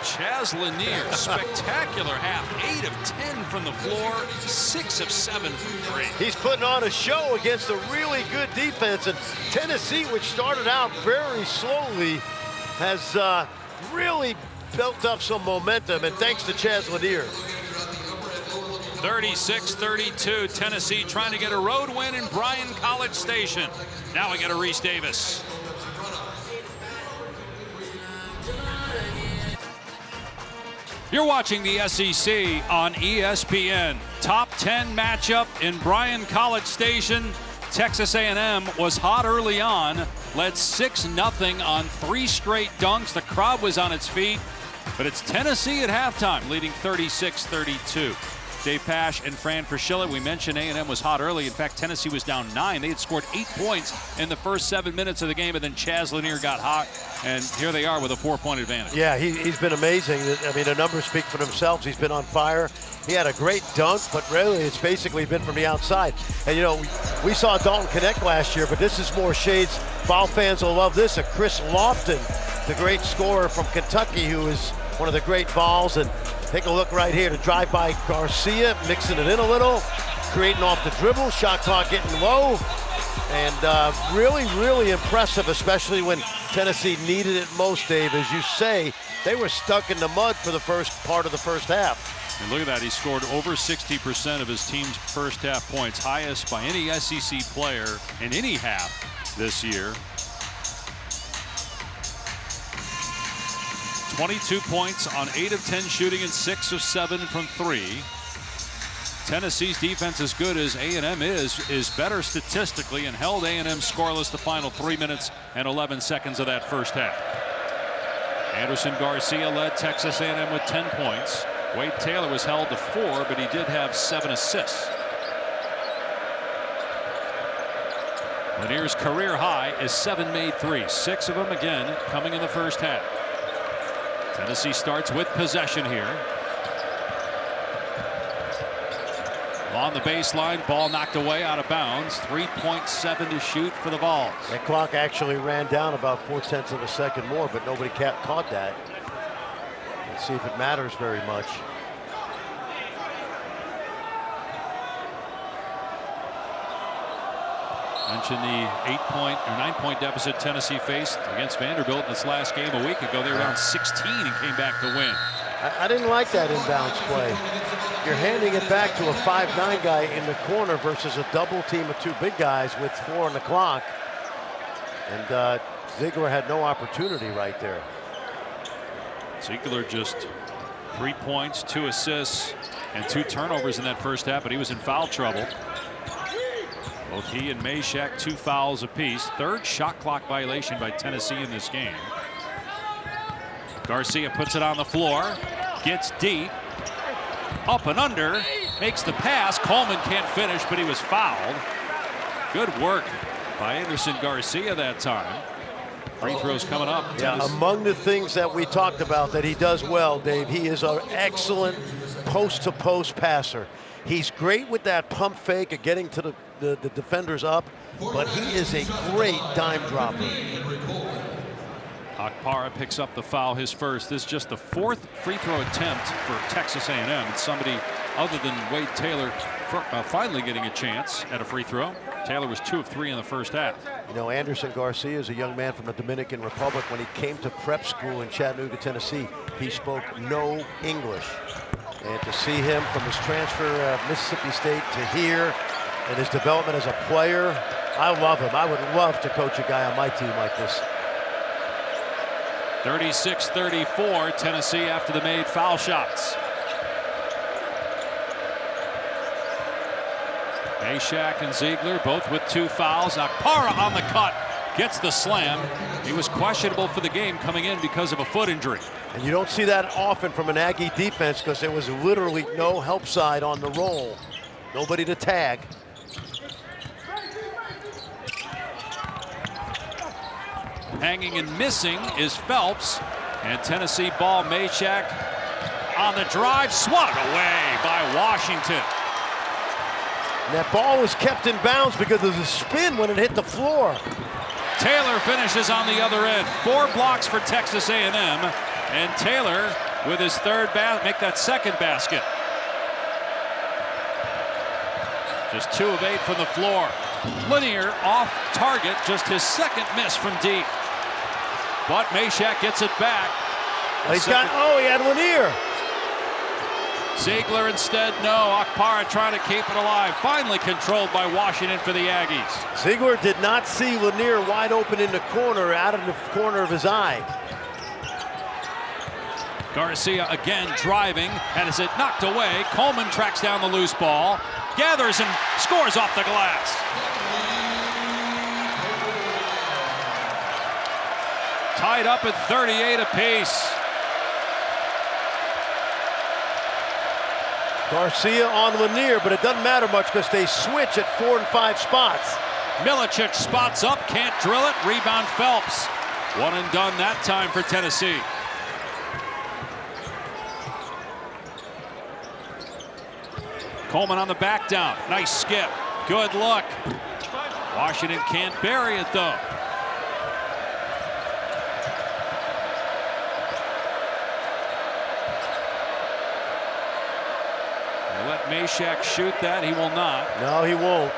Chaz Lanier, spectacular half. 8 of 10 from the floor, 6 of 7 from three. He's putting on a show against a really good defense, and Tennessee, which started out very slowly, has really built up some momentum, and thanks to Chaz Lanier. 36-32, Tennessee trying to get a road win in Bryan College Station. Now we get a Reese Davis. You're watching the SEC on ESPN. Top 10 matchup in Bryan College Station. Texas A&M was hot early on, led 6-0 on 3 straight dunks. The crowd was on its feet, but it's Tennessee at halftime, leading 36-32. Dave Pasch and Fran Fraschilla, we mentioned A&M was hot early. In fact, Tennessee was down 9. They had scored 8 points in the first 7 minutes of the game, and then Chaz Lanier got hot, and here they are with a 4-point advantage. Yeah, he's been amazing. I mean, the numbers speak for themselves. He's been on fire. He had a great dunk, but really it's basically been from the outside. And, you know, we saw Dalton connect last year, but this is more shades. Foul fans will love this. Chris Lofton, the great scorer from Kentucky, who is one of the great balls. And take a look right here to drive by Garcia, mixing it in a little, creating off the dribble, shot clock getting low. And really, really impressive, especially when Tennessee needed it most, Dave. As you say, they were stuck in the mud for the first part of the first half. And look at that, he scored over 60% of his team's first half points, highest by any SEC player in any half this year. 22 points on 8 of 10 shooting and 6 of 7 from 3. Tennessee's defense, as good as A&M is better statistically, and held A&M scoreless the final 3 minutes and 11 seconds of that first half. Anderson Garcia led Texas A&M with 10 points. Wade Taylor was held to 4, but he did have 7 assists. Lanier's career high is 7 made threes, 6 of them again coming in the first half. Tennessee starts with possession here. On the baseline, ball knocked away out of bounds. 3.7 to shoot for the Vols. That clock actually ran down about 0.4 of a second more, but nobody caught that. Let's see if it matters very much. Mentioned the 9-point deficit Tennessee faced against Vanderbilt in this last game a week ago. They were down 16 and came back to win. I didn't like that inbounds play. You're handing it back to a 5'9" guy in the corner versus a double team of 2 big guys with 4 on the clock. And Ziegler had no opportunity right there. Ziegler just 3 points, 2 assists, and 2 turnovers in that first half, but he was in foul trouble. Both he and Meshack 2 fouls apiece. 3rd shot clock violation by Tennessee in this game. Garcia puts it on the floor, gets deep, up and under, makes the pass. Coleman can't finish, but he was fouled. Good work by Anderson Garcia that time. Free throws coming up. Yeah, among the things that we talked about that he does well, Dave, he is an excellent post-to-post passer. He's great with that pump fake of getting to the defenders up, but he is a great dime dropper. Akpara picks up the foul, his first. This is just the 4th free throw attempt for Texas A&M. It's somebody other than Wade Taylor finally getting a chance at a free throw. Taylor was 2 of 3 in the first half. You know, Anderson Garcia is a young man from the Dominican Republic. When he came to prep school in Chattanooga, Tennessee, he spoke no English. And to see him from his transfer of Mississippi State to here and his development as a player, I love him. I would love to coach a guy on my team like this. 36-34, Tennessee after the made foul shots. Meshack and Ziegler both with 2 fouls. Akpara on the cut gets the slam. He was questionable for the game coming in because of a foot injury. And you don't see that often from an Aggie defense because there was literally no help side on the roll. Nobody to tag. Hanging and missing is Phelps. And Tennessee ball, Meshack on the drive, swatted away by Washington. And that ball was kept in bounds because of the spin when it hit the floor. Taylor finishes on the other end. 4 blocks for Texas A&M. And Taylor with his third make that second basket. Just 2 of 8 from the floor. Lanier off target, just his second miss from deep. But Meshack gets it back. He had Lanier. Ziegler instead, no. Akpara trying to keep it alive. Finally controlled by Washington for the Aggies. Ziegler did not see Lanier wide open in the corner, out of the corner of his eye. Garcia again driving, and as it knocked away, Coleman tracks down the loose ball, gathers and scores off the glass. Tied up at 38 apiece. Garcia on Lanier, but it doesn't matter much because they switch at 4 and 5 spots. Milicic spots up, can't drill it. Rebound Phelps. One and done that time for Tennessee. Coleman on the back down. Nice skip. Good look. Washington can't bury it though. They let Meshack shoot that. He will not. No, he won't.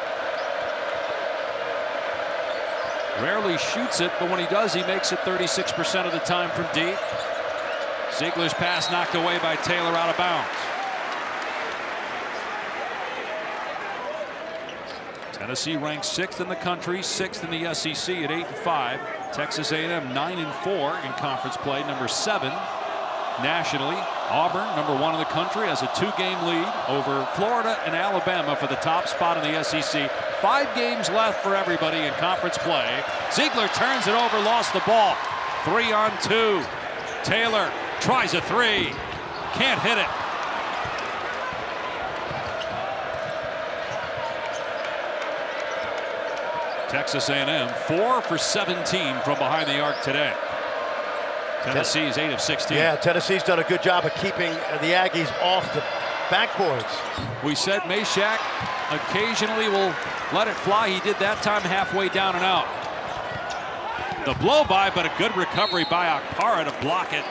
Rarely shoots it, but when he does, he makes it 36% of the time from deep. Ziegler's pass knocked away by Taylor out of bounds. Tennessee ranks 6th in the country, 6th in the SEC at 8-5. Texas A&M 9-4 in conference play, number 7 nationally. Auburn, number 1 in the country, has a 2-game lead over Florida and Alabama for the top spot in the SEC. 5 games left for everybody in conference play. Ziegler turns it over, lost the ball. 3 on 2. Taylor tries a 3. Can't hit it. Texas A&M 4 for 17 from behind the arc today. Tennessee's 8 of 16. Yeah, Tennessee's done a good job of keeping the Aggies off the backboards. We said Meshack occasionally will let it fly. He did that time halfway down and out. The blow by, but a good recovery by Akpara to block it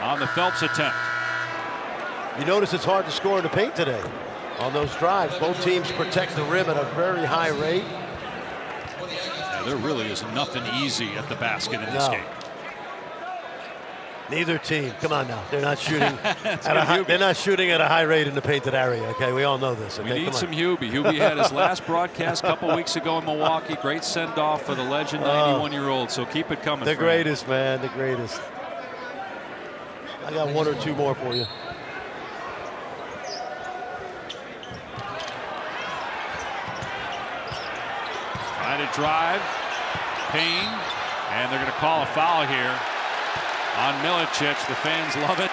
on the Phelps attempt. You notice it's hard to score in the paint today on those drives. Both teams protect the rim at a very high rate. Yeah, there really is nothing easy at the basket in this game. Neither team. Come on now. They're not shooting at a high rate in the painted area. Okay, we all know this. Okay? We need some Hubie. Hubie had his last broadcast a couple weeks ago in Milwaukee. Great send-off for the legend 91-year-old. So keep it coming. The greatest, man. The greatest. I got 1 or 2 more for you. Trying to drive. Payne. And they're going to call a foul here on Milicic. The fans love it.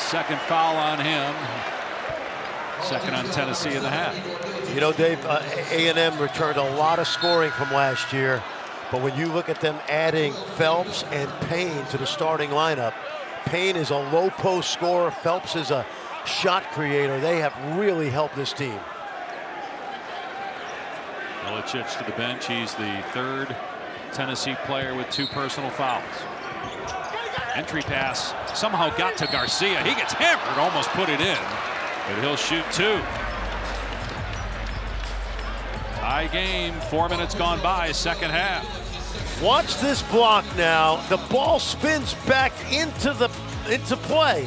Second foul on him. Second on Tennessee in the half. You know, Dave, A&M returned a lot of scoring from last year, but when you look at them adding Phelps and Payne to the starting lineup, Payne is a low post scorer. Phelps is a shot creator. They have really helped this team. Milicic to the bench. He's the 3rd Tennessee player with 2 personal fouls. Entry pass somehow got to Garcia. He gets hammered, almost put it in, but he'll shoot 2. Tie game, 4 minutes gone by, second half. Watch this block now. The ball spins back into play.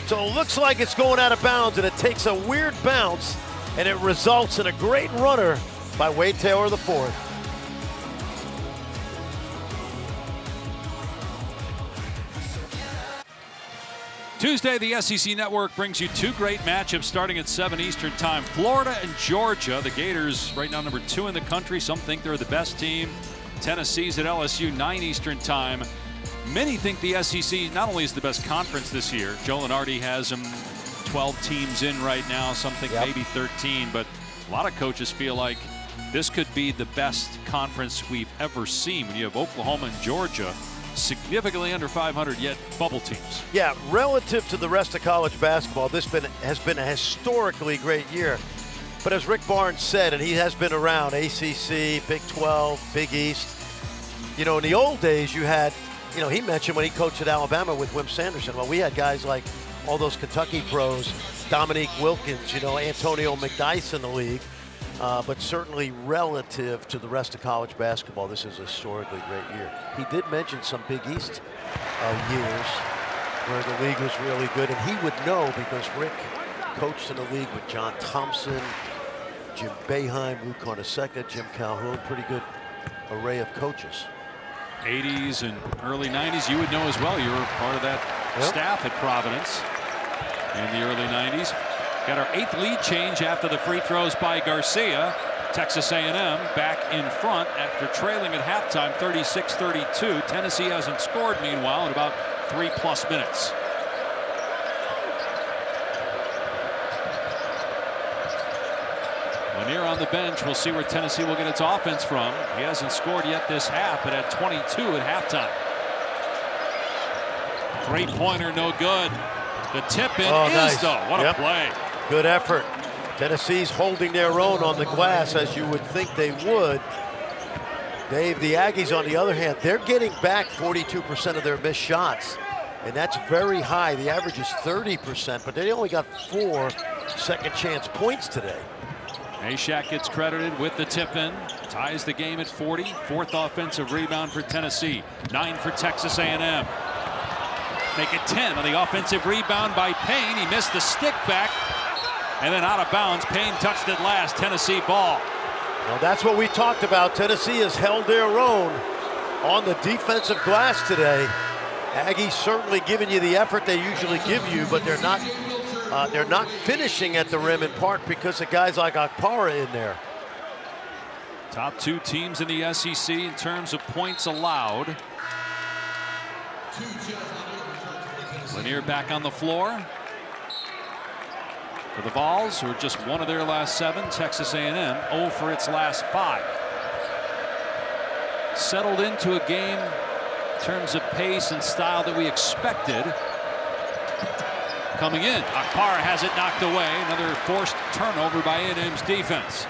So it looks like it's going out of bounds, and it takes a weird bounce, and it results in a great runner by Wade Taylor IV. Tuesday, the SEC Network brings you 2 great matchups starting at 7 Eastern time. Florida and Georgia. The Gators right now number 2 in the country. Some think they're the best team. Tennessee's at LSU, 9 Eastern time. Many think the SEC not only is the best conference this year, Joe Lunardi has them 12 teams in right now, some think maybe 13, but a lot of coaches feel like this could be the best conference we've ever seen when you have Oklahoma and Georgia significantly under 500 yet bubble teams. Yeah, relative to the rest of college basketball, this has been a historically great year. But as Rick Barnes said, and he has been around, ACC, Big 12, Big East, you know, in the old days you had, you know, he mentioned when he coached at Alabama with Wim Sanderson, well, we had guys like all those Kentucky pros, Dominique Wilkins, you know, Antonio McDyess in the league. But certainly relative to the rest of college basketball, this is a historically great year. He did mention some Big East years where the league was really good, and he would know because Rick coached in the league with John Thompson, Jim Boeheim, Lou Carnesecca, Jim Calhoun, pretty good array of coaches. 80s and early 90s, you would know as well. You were part of that staff at Providence in the early 90s. Got our 8th lead change after the free throws by Garcia. Texas A&M back in front after trailing at halftime 36-32. Tennessee hasn't scored meanwhile in about 3+ minutes. Lanier on the bench. We'll see where Tennessee will get its offense from. He hasn't scored yet this half, but at 22 at halftime. 3-pointer no good. The tip in is nice. though. What a play. Good effort. Tennessee's holding their own on the glass as you would think they would. Dave, the Aggies on the other hand, they're getting back 42% of their missed shots. And that's very high. The average is 30%, but they only got 4 second chance points today. Ashak gets credited with the tip in. Ties the game at 40. 4th offensive rebound for Tennessee. 9 for Texas A&M. Make it 10 on the offensive rebound by Payne. He missed the stick back. And then out of bounds. Payne touched it last. Tennessee ball. Well, that's what we talked about. Tennessee has held their own on the defensive glass today. Aggies certainly giving you the effort they usually give you, but they're not finishing at the rim in part because of guys like Akpara in there. Top 2 teams in the SEC in terms of points allowed. Lanier back on the floor. For the Vols, who are just 1 of their last 7, Texas A&M 0 for its last 5. Settled into a game in terms of pace and style that we expected. Coming in, Akpara has it knocked away. Another forced turnover by A&M's defense.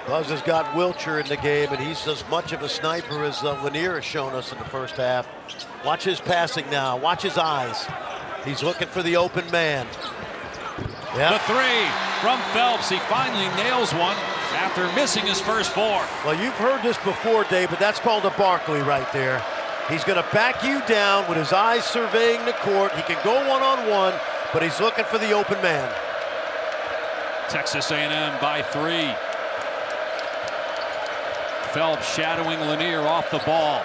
Buzz has got Wilcher in the game, and he's as much of a sniper as Lanier has shown us in the first half. Watch his passing now. Watch his eyes. He's looking for the open man. The 3 from Phelps. He finally nails one after missing his first 4. Well, you've heard this before, Dave, but that's called a Barkley right there. He's going to back you down with his eyes surveying the court. He can go one-on-one, but he's looking for the open man. Texas A&M by 3. Phelps shadowing Lanier off the ball.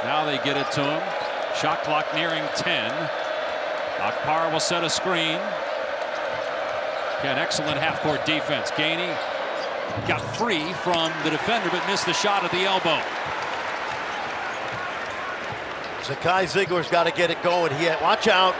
Now they get it to him. Shot clock nearing 10. Akpara will set a screen. Got excellent half-court defense. Gainey got free from the defender but missed the shot at the elbow. Zakai Ziegler's got to get it going. Watch out.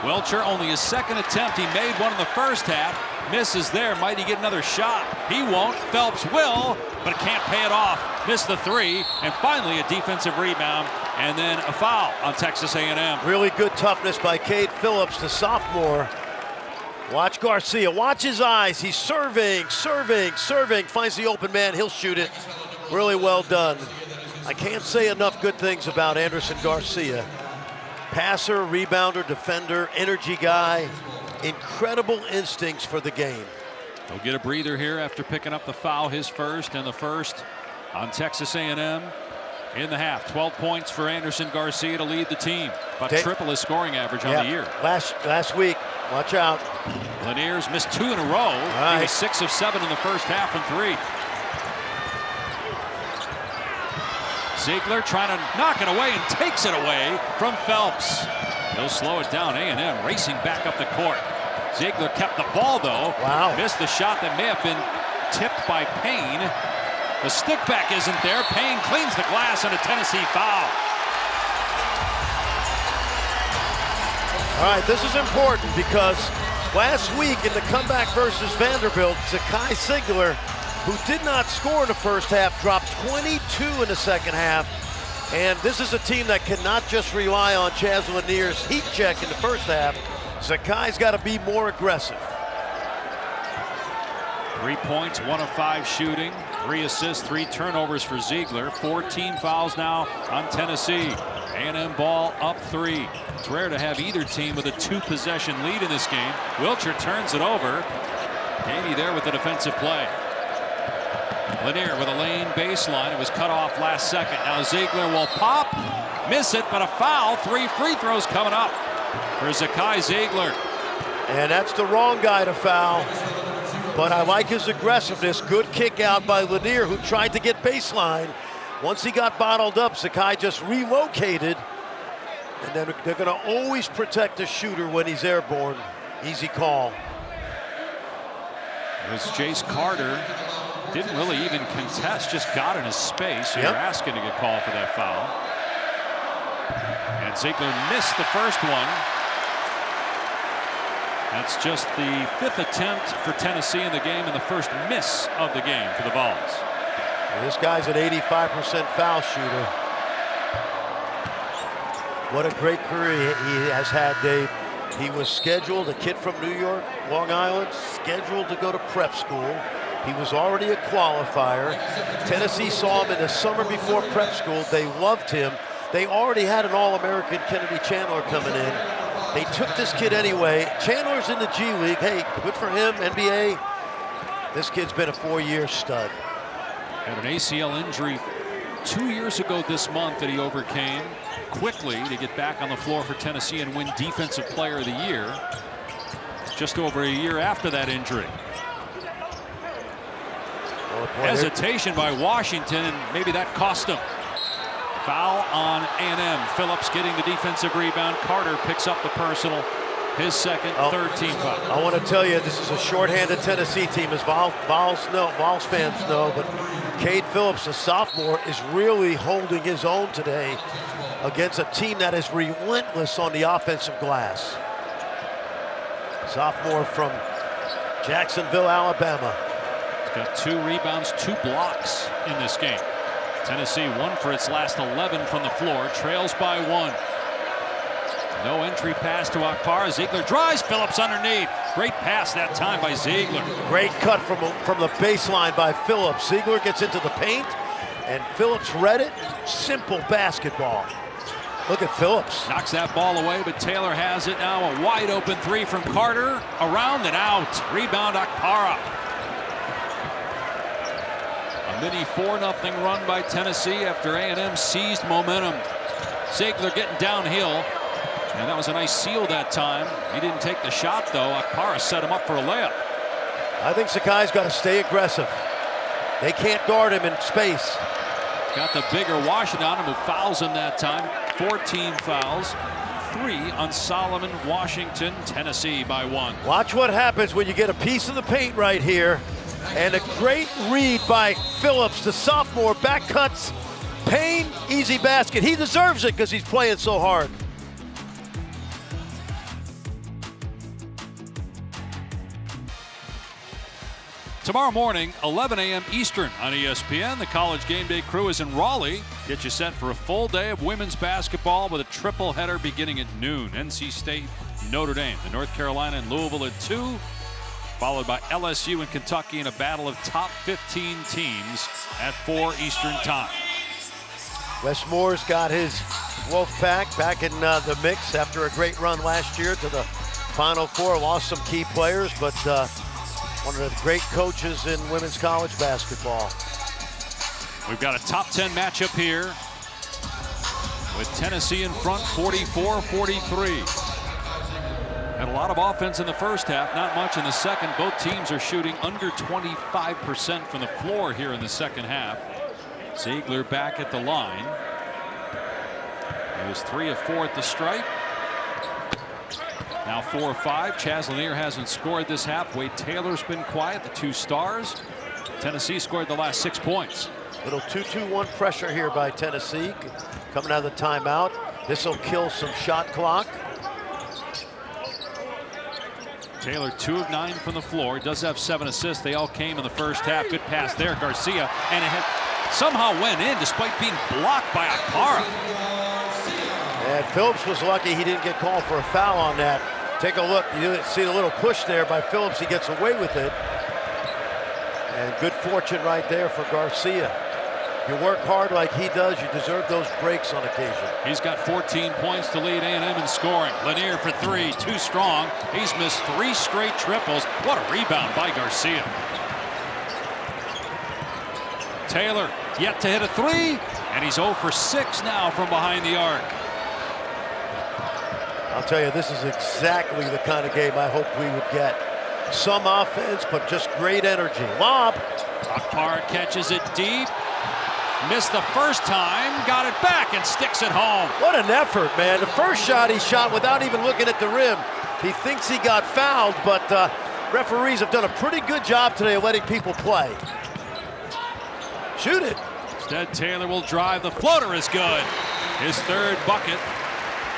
Wilcher, only his 2nd attempt. He made one in the first half. Misses there. Might he get another shot? He won't. Phelps will, but can't pay it off. Missed the 3, and finally a defensive rebound, and then a foul on Texas A&M. Really good toughness by Cade Phillips, the sophomore. Watch Garcia. Watch his eyes. He's serving. Finds the open man. He'll shoot it. Really well done. I can't say enough good things about Anderson Garcia. Passer, rebounder, defender, energy guy. Incredible instincts for the game. He'll get a breather here after picking up the foul, his first, and the first on Texas A&M in the half. 12 points for Anderson Garcia to lead the team, but triple his scoring average on the year. Last week. Watch out. Lanier's missed 2 in a row. Right. He was 6 of 7 in the first half and 3. Ziegler trying to knock it away and takes it away from Phelps. He'll slow it down. A&M racing back up the court. Ziegler kept the ball though. Wow. Missed the shot that may have been tipped by Payne. The stick back isn't there. Payne cleans the glass and a Tennessee foul. All right, this is important because last week in the comeback versus Vanderbilt, Zakai Sigler, who did not score in the first half, dropped 22 in the second half. And this is a team that cannot just rely on Chaz Lanier's heat check in the first half. Zakai's got to be more aggressive. 3 points, 1 of 5 shooting, 3 assists, 3 turnovers for Ziegler. 14 fouls now on Tennessee. A&M ball up 3. It's rare to have either team with a 2-possession lead in this game. Wilcher turns it over. Haney there with the defensive play. Lanier with a lane baseline. It was cut off last second. Now Ziegler will pop, miss it, but a foul. 3 free throws coming up for Zakai Ziegler. And that's the wrong guy to foul. But I like his aggressiveness. Good kick out by Lanier, who tried to get baseline. Once he got bottled up, Zakai just relocated. And then they're going to always protect the shooter when he's airborne. Easy call. It was Jace Carter. Didn't really even contest, just got in his space. So you're asking to get called for that foul. And Ziegler missed the first one. That's just the 5th attempt for Tennessee in the game and the first miss of the game for the Vols. Well, this guy's an 85% foul shooter. What a great career he has had, Dave. He was scheduled, a kid from New York, Long Island, scheduled to go to prep school. He was already a qualifier. Tennessee saw him in the summer before prep school. They loved him. They already had an All-American, Kennedy Chandler, coming in. They took this kid anyway. Chandler's in the G League. Hey, good for him, NBA. This kid's been a 4-year stud. Had an ACL injury 2 years ago this month that he overcame quickly to get back on the floor for Tennessee and win Defensive Player of the Year. Just over a year after that injury. Hesitation by Washington, and maybe that cost him. Foul on A&M. Phillips getting the defensive rebound. Carter picks up the personal. His second, third team foul. I want to tell you, this is a shorthanded Tennessee team, as Vols fans know, but Cade Phillips, a sophomore, is really holding his own today against a team that is relentless on the offensive glass. Sophomore from Jacksonville, Alabama. He's got 2 rebounds, 2 blocks in this game. Tennessee 1 for its last 11 from the floor, trails by 1. No entry pass to Akpara. Ziegler drives, Phillips underneath. Great pass that time by Ziegler. Great cut from the baseline by Phillips. Ziegler gets into the paint, and Phillips read it. Simple basketball. Look at Phillips. Knocks that ball away, but Taylor has it now. A wide open 3 from Carter. Around and out. Rebound Akpara. A mini 4-0 run by Tennessee after A&M seized momentum. Ziegler getting downhill. And that was a nice seal that time. He didn't take the shot, though. Akpara set him up for a layup. I think Zakai's got to stay aggressive. They can't guard him in space. Got the bigger Washington on him, who fouls him that time. 14 fouls. 3 on Solomon, Washington, Tennessee by 1. Watch what happens when you get a piece of the paint right here. And a great read by Phillips, the sophomore. Back cuts. Payne, easy basket. He deserves it because he's playing so hard. Tomorrow morning, 11 a.m. Eastern on ESPN. The College Game Day crew is in Raleigh. Get you set for a full day of women's basketball with a triple header beginning at noon. NC State, Notre Dame, and North Carolina and Louisville at 2. Followed by LSU and Kentucky in a battle of top 15 teams at 4 Eastern time. Wes Moore's got his Wolfpack back in the mix after a great run last year to the Final Four. Lost some key players, but one of the great coaches in women's college basketball. We've got a top 10 matchup here with Tennessee in front, 44-43. Had a lot of offense in the first half, not much in the second. Both teams are shooting under 25% from the floor here in the second half. Ziegler back at the line. He was 3 of 4 at the stripe. Now 4 of 5. Chaz Lanier hasn't scored this half. Wade Taylor's been quiet, the 2 stars. Tennessee scored the last 6 points. Little 2-2-1 pressure here by Tennessee. Coming out of the timeout. This will kill some shot clock. Taylor 2 of 9 from the floor. He does have 7 assists. They all came in the first half. Good pass there, Garcia, and it somehow went in despite being blocked by Akpara. And Phillips was lucky he didn't get called for a foul on that. Take a look. You see a little push there by Phillips. He gets away with it. And good fortune right there for Garcia. You work hard like he does, you deserve those breaks on occasion. He's got 14 points to lead A&M in scoring. Lanier for 3, too strong. He's missed 3 straight triples. What a rebound by Garcia. Taylor yet to hit a 3, and he's 0 for 6 now from behind the arc. I'll tell you, this is exactly the kind of game I hoped we would get. Some offense, but just great energy. Lob. Akpara catches it deep. Missed the first time, got it back and sticks it home. What an effort, man. The first shot he shot without even looking at the rim. He thinks he got fouled, but referees have done a pretty good job today of letting people play. Shoot it. Instead, Taylor will drive. The floater is good. His 3rd bucket.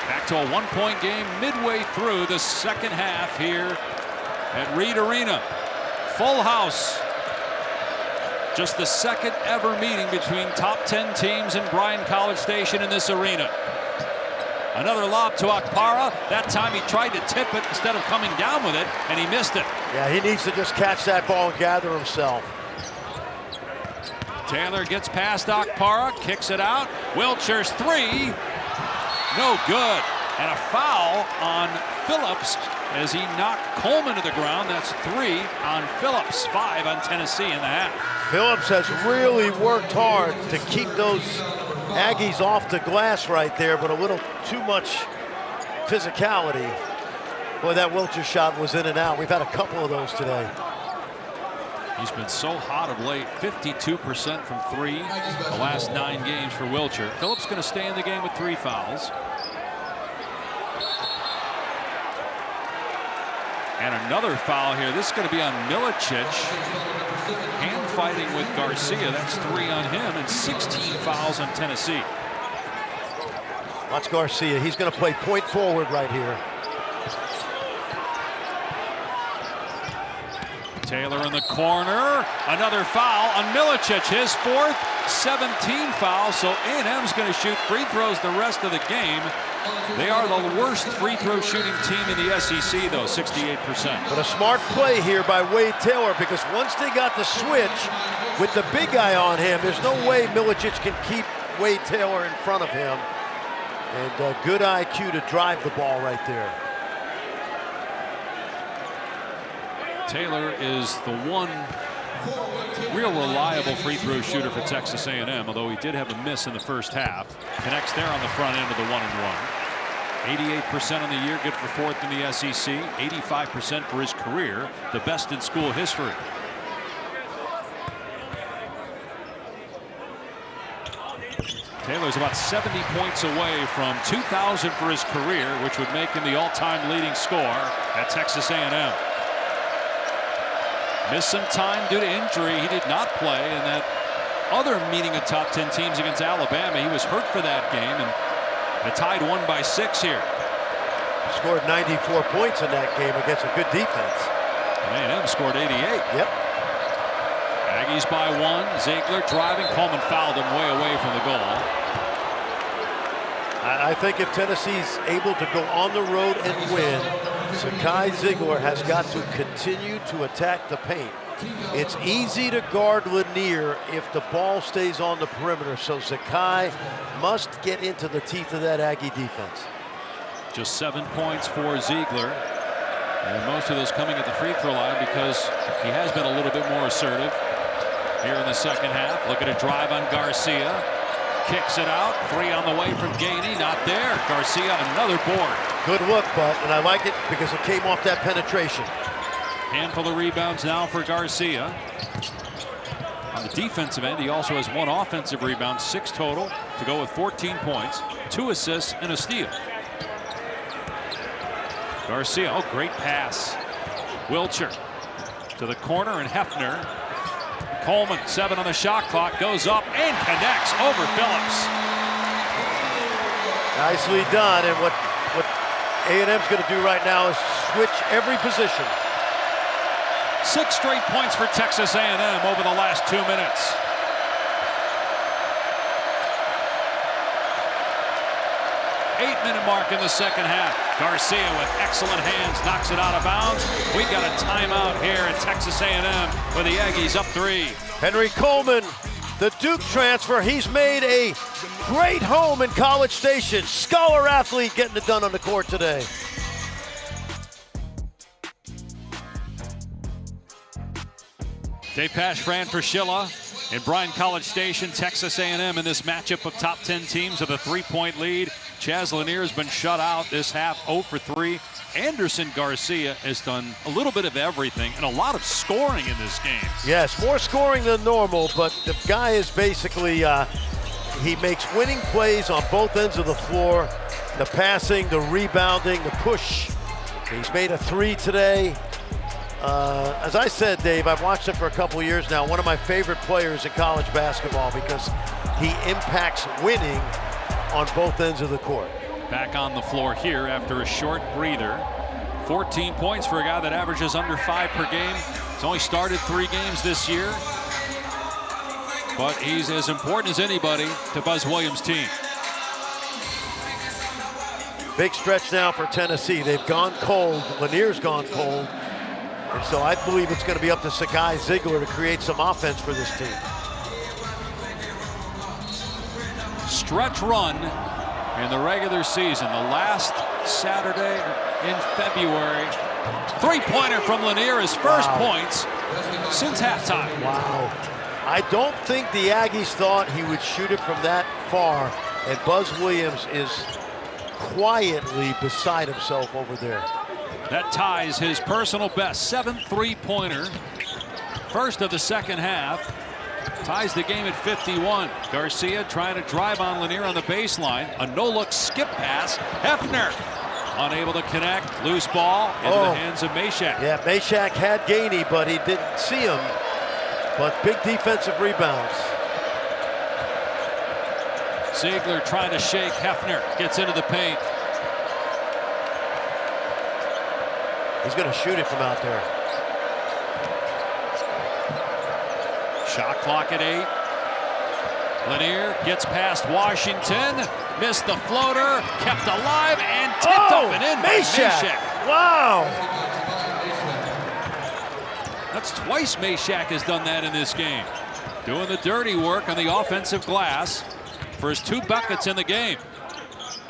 Back to a 1-point game midway through the second half here at Reed Arena. Full house. Just the 2nd ever meeting between top 10 teams in Bryan College Station in this arena. Another lob to Akpara. That time he tried to tip it instead of coming down with it, and he missed it. Yeah, he needs to just catch that ball and gather himself. Taylor gets past Akpara, kicks it out. Wilcher's 3. No good. And a foul on Phillips as he knocked Coleman to the ground. That's 3 on Phillips, 5 on Tennessee in the half. Phillips has really worked hard to keep those Aggies off the glass right there, but a little too much physicality. Boy, that Wilcher shot was in and out. We've had a couple of those today. He's been so hot of late, 52% from 3 the last 9 games for Wilcher. Phillips going to stay in the game with 3 fouls. And another foul here. This is going to be on Milicic. Hand fighting with Garcia. That's 3 on him and 16 fouls on Tennessee. Watch Garcia. He's going to play point forward right here. Taylor in the corner. Another foul on Milicic. His 4th, 17 fouls. So A&M's going to shoot free throws the rest of the game. They are the worst free throw shooting team in the SEC, though, 68%. But a smart play here by Wade Taylor, because once they got the switch with the big guy on him, there's no way Milicic can keep Wade Taylor in front of him. And good IQ to drive the ball right there. Taylor is the one real reliable free throw shooter for Texas A&M, although he did have a miss in the first half. Connects there on the front end of the 1-and-1. 88% on the year, good for 4th in the SEC. 85% for his career, the best in school history. Taylor's about 70 points away from 2,000 for his career, which would make him the all-time leading scorer at Texas A&M. Missed some time due to injury. He did not play in that other meeting of top 10 teams against Alabama. He was hurt for that game, and they tied 1 by 6 here. Scored 94 points in that game against a good defense. And A&M scored 88. Yep. Aggies by 1. Ziegler driving. Coleman fouled him way away from the goal. I think if Tennessee's able to go on the road and win, Zakai Ziegler has got to continue to attack the paint. It's easy to guard Lanier if the ball stays on the perimeter, so Zakai must get into the teeth of that Aggie defense. Just 7 points for Ziegler, and most of those coming at the free throw line because he has been a little bit more assertive here in the second half. Look at a drive on Garcia. Kicks it out. 3 on the way from Gainey. Not there. Garcia, another board. Good look, Bud, and I like it because it came off that penetration. Handful of rebounds now for Garcia. On the defensive end, he also has 1 offensive rebound, 6 total to go with 14 points, 2 assists, and a steal. Garcia, oh, great pass. Wilcher to the corner, and Hefner Coleman, 7 on the shot clock, goes up and connects over Phillips. Nicely done, and what A&M's going to do right now is switch every position. 6 straight points for Texas A&M over the last 2 minutes. Eight-minute mark in the second half. Garcia with excellent hands knocks it out of bounds. We got a timeout here at Texas A&M with the Aggies up 3. Henry Coleman, the Duke transfer, he's made a great home in College Station. Scholar athlete getting it done on the court today. Dave Pash, Fran Fraschilla in Bryan College Station. Texas A&M in this matchup of top 10 teams with a 3-point lead. Chaz Lanier has been shut out this half, 0 for 3. Anderson Garcia has done a little bit of everything and a lot of scoring in this game. Yes, more scoring than normal, but the guy is basically, he makes winning plays on both ends of the floor. The passing, the rebounding, the push. He's made a 3 today. As I said, Dave, I've watched him for a couple of years now. One of my favorite players in college basketball because he impacts winning on both ends of the court. Back on the floor here after a short breather. 14 points for a guy that averages under 5 per game. He's only started 3 games this year, but he's as important as anybody to Buzz Williams' team. Big stretch now for Tennessee. They've gone cold. Lanier's gone cold. And so I believe it's going to be up to Sakai Ziegler to create some offense for this team. Stretch run in the regular season, the last Saturday in February. 3-pointer from Lanier, his first points since halftime. Wow. I don't think the Aggies thought he would shoot it from that far, and Buzz Williams is quietly beside himself over there. That ties his personal best, 7th 3-pointer. First of the second half. Ties the game at 51. Garcia trying to drive on Lanier on the baseline. A no-look skip pass. Hefner unable to connect. Loose ball into the hands of Meshack. Yeah, Meshack had Gainey, but he didn't see him. But big defensive rebounds. Ziegler trying to shake. Hefner gets into the paint. He's going to shoot it from out there. Shot clock at 8. Lanier gets past Washington. Missed the floater. Kept alive and tipped up and in by Meshack. Wow. That's twice Meshack has done that in this game. Doing the dirty work on the offensive glass for his 2 buckets in the game.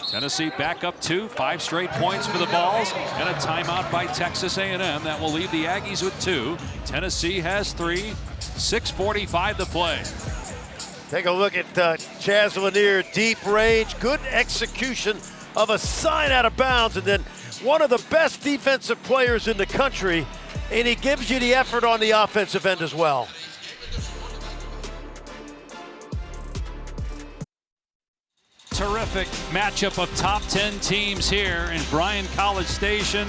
Tennessee back up 2, 5 straight points for the Vols, and a timeout by Texas A&M that will leave the Aggies with 2. Tennessee has 3. 6:45 to play. Take a look at Chaz Lanier, deep range, good execution of a sign out of bounds, and then one of the best defensive players in the country, and he gives you the effort on the offensive end as well. Terrific matchup of top 10 teams here in Bryan College Station.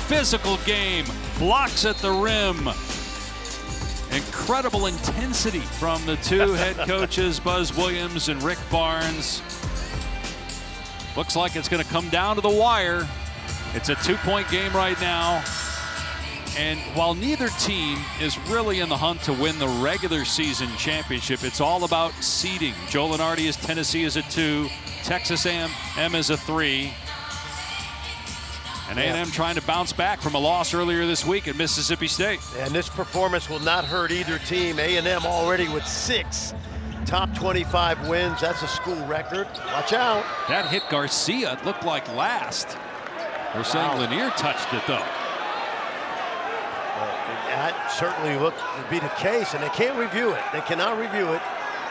Physical game, blocks at the rim. Incredible intensity from the 2 head coaches, Buzz Williams and Rick Barnes. Looks like it's going to come down to the wire. It's a 2-point game right now. And while neither team is really in the hunt to win the regular season championship, it's all about seeding. Joe Lunardi is Tennessee is a 2. Texas A&M is a 3. And A&M trying to bounce back from a loss earlier this week at Mississippi State. And this performance will not hurt either team. A&M already with 6 top 25 wins. That's a school record. Watch out. That hit Garcia. It looked like last. They're saying Lanier touched it, though. That certainly looked to be the case, and they can't review it. They cannot review it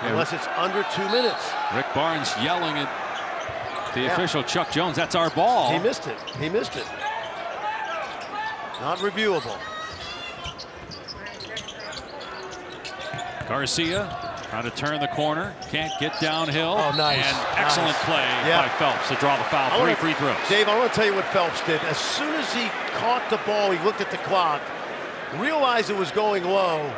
unless it's under 2 minutes. Rick Barnes yelling at the official, Chuck Jones. That's our ball. He missed it. He missed it. Not reviewable. Garcia trying to turn the corner. Can't get downhill. Oh, nice. And excellent play by Phelps to draw the foul. 3 free throws. Dave, I want to tell you what Phelps did. As soon as he caught the ball, he looked at the clock, realized it was going low,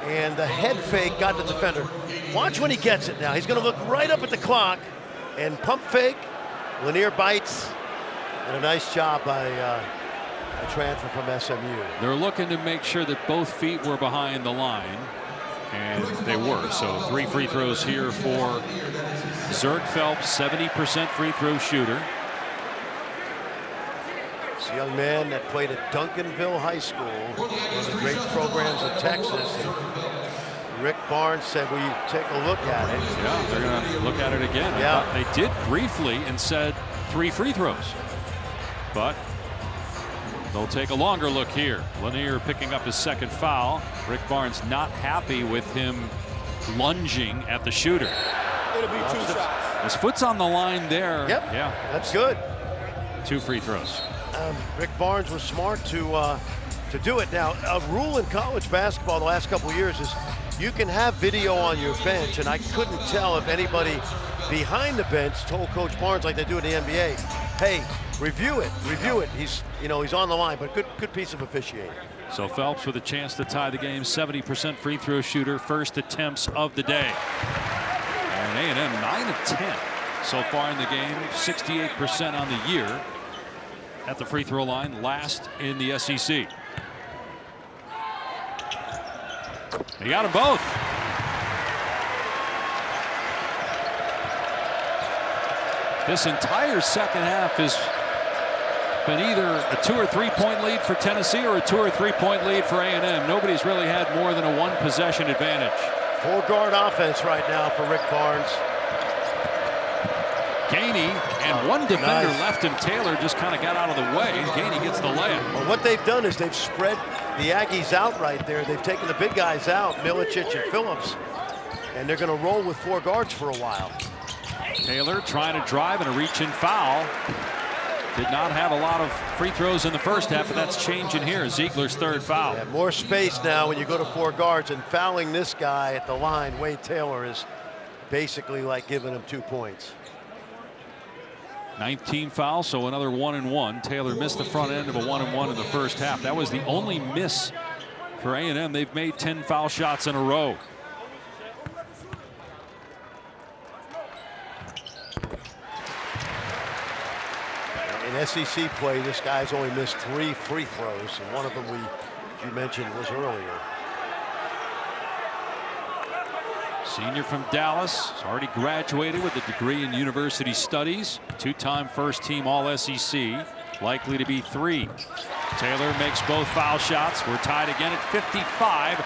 and the head fake got the defender. Watch when he gets it now. He's going to look right up at the clock and pump fake. Lanier bites, and a nice job by a transfer from SMU. They're looking to make sure that both feet were behind the line, and they were. So 3 free throws here for Zerk Phelps, 70% free throw shooter. It's a young man that played at Duncanville High School, one of the great programs in Texas. And Rick Barnes said, will you take a look at it? Yeah, they're going to look at it again. Yeah. I thought they did briefly and said 3 free throws. But they'll take a longer look here. Lanier picking up his 2nd foul. Rick Barnes not happy with him lunging at the shooter. It'll be 2 shots. His foot's on the line there. Yep. Yeah. That's good. 2 free throws. Rick Barnes was smart to do it. Now, a rule in college basketball the last couple of years is you can have video on your bench, and I couldn't tell if anybody behind the bench told Coach Barnes, like they do in the NBA, hey, review it. He's on the line, but good piece of officiating. So Phelps with a chance to tie the game, 70% free throw shooter, first attempts of the day. And A&M 9 of 10 so far in the game, 68% on the year at the free throw line, last in the SEC. He got them both. This entire second half has been either a 2 or 3 point lead for Tennessee or a 2 or 3 point lead for A&M. Nobody's really had more than a 1 possession advantage. 4-guard offense right now for Rick Barnes. Gainey and one defender left him. Taylor just kind of got out of the way, and Gainey gets the layup. Well, what they've done is they've spread the Aggies out right there. They've taken the big guys out, Milicic and Phillips, and they're going to roll with 4 guards for a while. Taylor trying to drive and a reach-in foul. Did not have a lot of free throws in the first half, but that's changing here. Ziegler's 3rd foul. Yeah, more space now when you go to 4 guards, and fouling this guy at the line, Wade Taylor, is basically like giving him 2 points. 19 fouls, so another 1-and-1. Taylor missed the front end of a 1-and-1 in the first half. That was the only miss for A&M. They've made 10 foul shots in a row. In SEC play, this guy's only missed 3 free throws, and one of them you mentioned was earlier. Senior from Dallas, has already graduated with a degree in university studies. 2-time first-team All-SEC, likely to be 3. Taylor makes both foul shots. We're tied again at 55.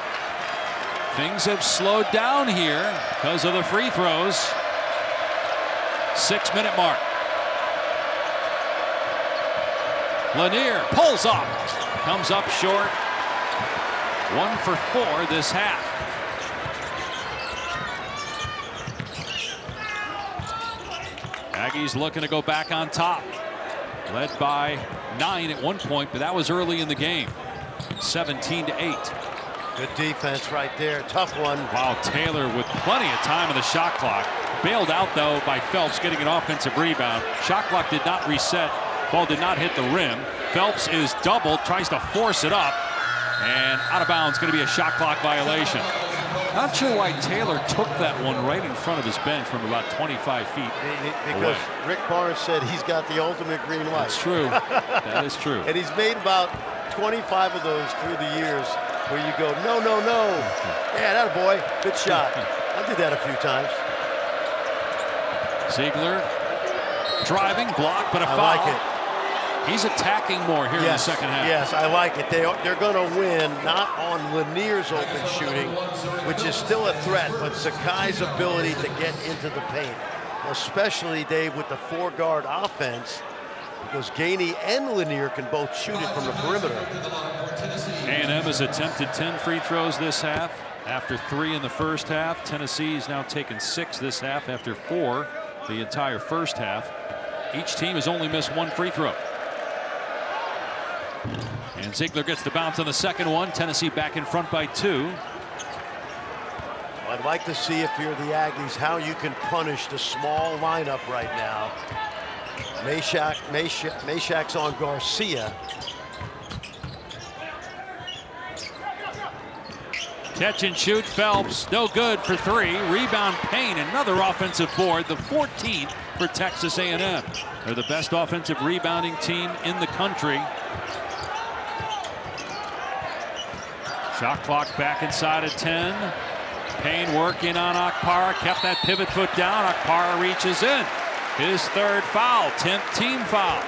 Things have slowed down here because of the free throws. 6-minute mark. Lanier pulls up, comes up short. 1 for 4 this half. Aggies looking to go back on top. Led by 9 at one point, but that was early in the game. 17-8. Good defense right there. Tough one. Wow, Taylor with plenty of time on the shot clock. Bailed out, though, by Phelps getting an offensive rebound. Shot clock did not reset. Ball did not hit the rim. Phelps is doubled, tries to force it up, and out of bounds. Going to be a shot clock violation. Not sure why Taylor took that one right in front of his bench from about 25 feet Because away. Rick Barnes said he's got the ultimate green light. That's true. That is true. And he's made about 25 of those through the years where you go, no, no, no. Yeah, that boy, good shot. I did that a few times. Ziegler driving, block, but a foul. I like it. He's attacking more here in the second half. Yes, I like it. They're going to win not on Lanier's open shooting, which is still a threat, but Sakai's ability to get into the paint, especially, Dave, with the 4-guard offense, because Gainey and Lanier can both shoot it from the perimeter. A&M has attempted 10 free throws this half after 3 in the first half. Tennessee has now taken 6 this half after 4 the entire first half. Each team has only missed 1 free throw. And Ziegler gets the bounce on the second one. Tennessee back in front by 2. I'd like to see, if you're the Aggies, how you can punish the small lineup right now. Meshak's on Garcia. Catch and shoot, Phelps, no good for 3. Rebound, Payne, another offensive board, the 14th for Texas A&M. They're the best offensive rebounding team in the country. Shot clock back inside of 10. Payne working on Akpara, kept that pivot foot down. Akpara reaches in. His 3rd foul, 10th team foul.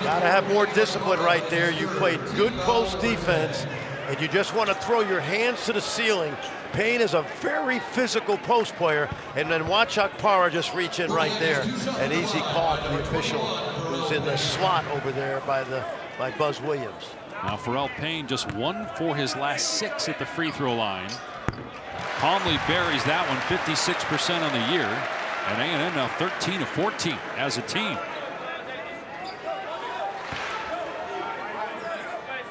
Gotta have more discipline right there. You played good post defense, and you just want to throw your hands to the ceiling. Payne is a very physical post player, and then watch Akpara just reach in right there. An easy call for the official who's in the slot over there by Buzz Williams. Now Pharrell Payne just 1 for his last 6 at the free throw line. Calmly buries that one, 56% on the year. And A&M now 13 of 14 as a team.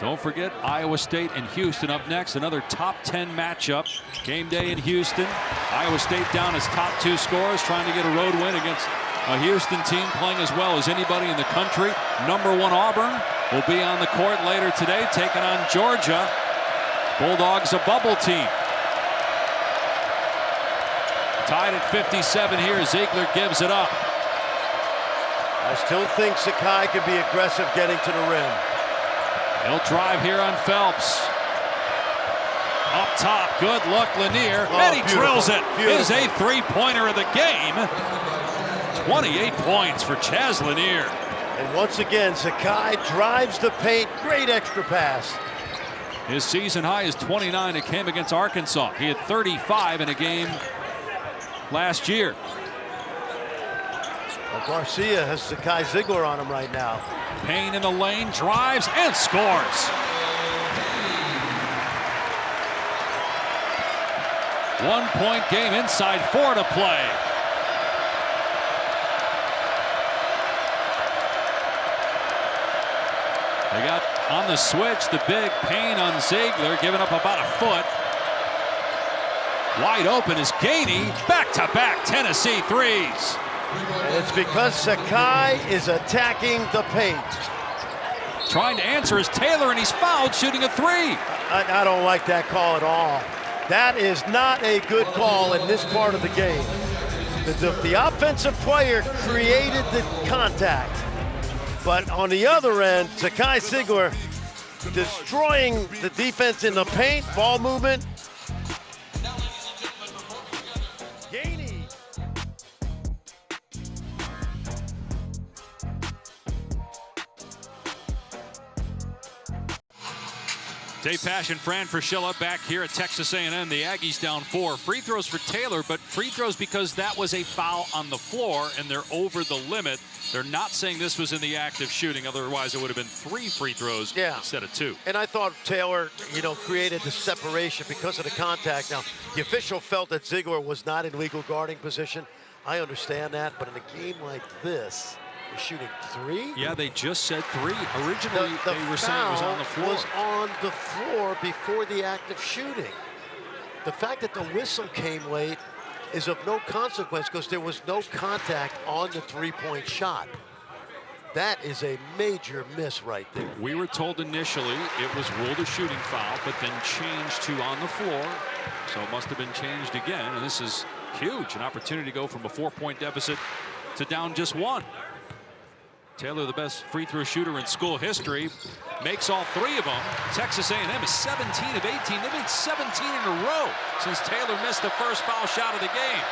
Don't forget Iowa State and Houston up next. Another top 10 matchup. Game day in Houston. Iowa State down as top 2 scorers, trying to get a road win against a Houston team playing as well as anybody in the country. Number 1 Auburn will be on the court later today, taking on Georgia. Bulldogs a bubble team. Tied at 57 here. Ziegler gives it up. I still think Sakai could be aggressive getting to the rim. He'll drive here on Phelps. Up top, good look, Lanier, and he drills it. His 8th three-pointer of the game. 28 points for Chaz Lanier. And once again, Sakai drives the paint. Great extra pass. His season high is 29. It came against Arkansas. He had 35 in a game last year. Well, Garcia has Sakai Ziegler on him right now. Payne in the lane, drives and scores. 1-point game, inside 4 to play. They got on the switch the big Payne on Ziegler, giving up about a foot. Wide open is Gainey. Back-to-back Tennessee threes. And it's because Sakai is attacking the paint. Trying to answer is Taylor, and he's fouled shooting a 3. I don't like that call at all. That is not a good call in this part of the game. The offensive player created the contact. But on the other end, Sakai Ziegler destroying the defense in the paint, ball movement. Gainey. Dave Pash and Fran Fraschilla back here at Texas A&M. The Aggies down 4. Free throws for Taylor, but free throws because that was a foul on the floor and they're over the limit. They're not saying this was in the act of shooting. Otherwise, it would have been 3 free throws instead of 2. And I thought Taylor, created the separation because of the contact. Now, the official felt that Ziegler was not in legal guarding position. I understand that, but in a game like this, you're shooting 3? Yeah, they just said 3. Originally, they were saying it was on the floor. Was on the floor before the act of shooting. The fact that the whistle came late is of no consequence because there was no contact on the 3-point shot. That is a major miss right there. We were told initially it was ruled a shooting foul, but then changed to on the floor. So it must have been changed again, and this is huge. An opportunity to go from a 4-point deficit to down just 1. Taylor, the best free throw shooter in school history, makes all 3 of them. Texas A&M is 17 of 18. They've made 17 in a row since Taylor missed the first foul shot of the game.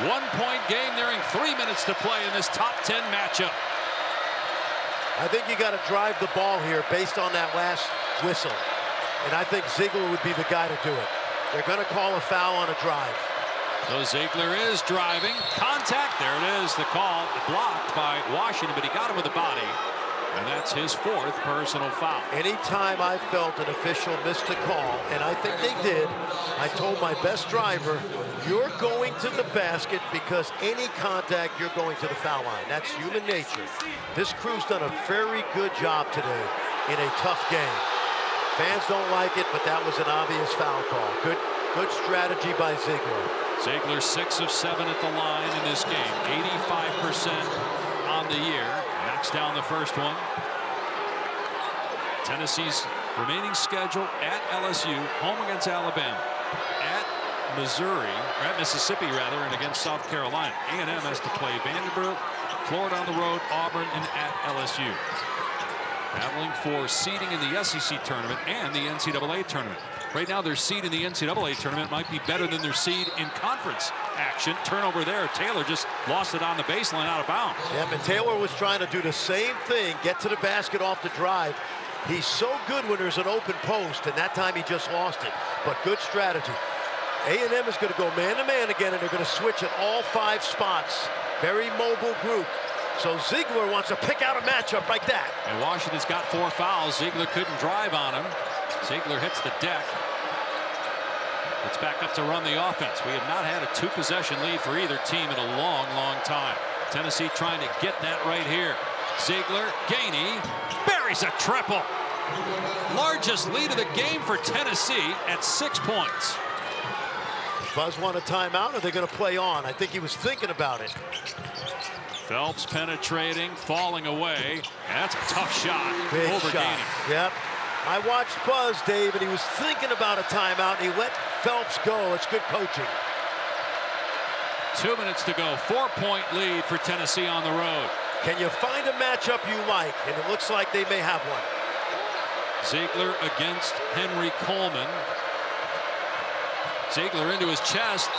1-point game nearing 3 minutes to play in this top 10 matchup. I think you got to drive the ball here based on that last whistle. And I think Ziegler would be the guy to do it. They're going to call a foul on a drive. So Ziegler is driving. Contact. There it is. The call blocked by Washington, but he got him with the body. And that's his 4th personal foul. Anytime I felt an official missed a call, and I think they did, I told my best driver, you're going to the basket because any contact, you're going to the foul line. That's human nature. This crew's done a very good job today in a tough game. Fans don't like it, but that was an obvious foul call. Good strategy by Ziegler. Ziegler 6 of 7 at the line in this game. 85% on the year. Knocks down the first one. Tennessee's Remaining schedule at LSU, home against Alabama, at Missouri, or at Mississippi rather, and against South Carolina. A&M has to play Vanderbilt, Florida on the road, Auburn, and at LSU. Battling for seeding in the SEC tournament and the NCAA tournament. Right now, their seed in the NCAA tournament might be better than their seed in conference action. Turnover there. Taylor just lost it on the baseline out of bounds. Yeah, but Taylor was trying to do the same thing, get to the basket off the drive. He's so good when there's an open post, and that time he just lost it. But good strategy. A&M is going to go man-to-man again, and they're going to switch at all 5 spots. Very mobile group. So Ziegler wants to pick out a matchup like that. And Washington's got 4 fouls. Ziegler couldn't drive on him. Ziegler hits the deck. It's back up to run the offense. We have not had a 2-possession lead for either team in a long, long time. Tennessee trying to get that right here. Ziegler, Gainey, buries a triple. Largest lead of the game for Tennessee at 6 points. Buzz want a timeout, or they're going to play on? I think he was thinking about it. Phelps penetrating, falling away. That's a tough shot. Big over shot. Gainey. Yep. I watched Buzz, Dave, and he was thinking about a timeout, and he let Phelps go. It's good coaching. 2 minutes to go. 4-point lead for Tennessee on the road. Can you find a matchup you like? And it looks like they may have one. Ziegler against Henry Coleman. Ziegler into his chest,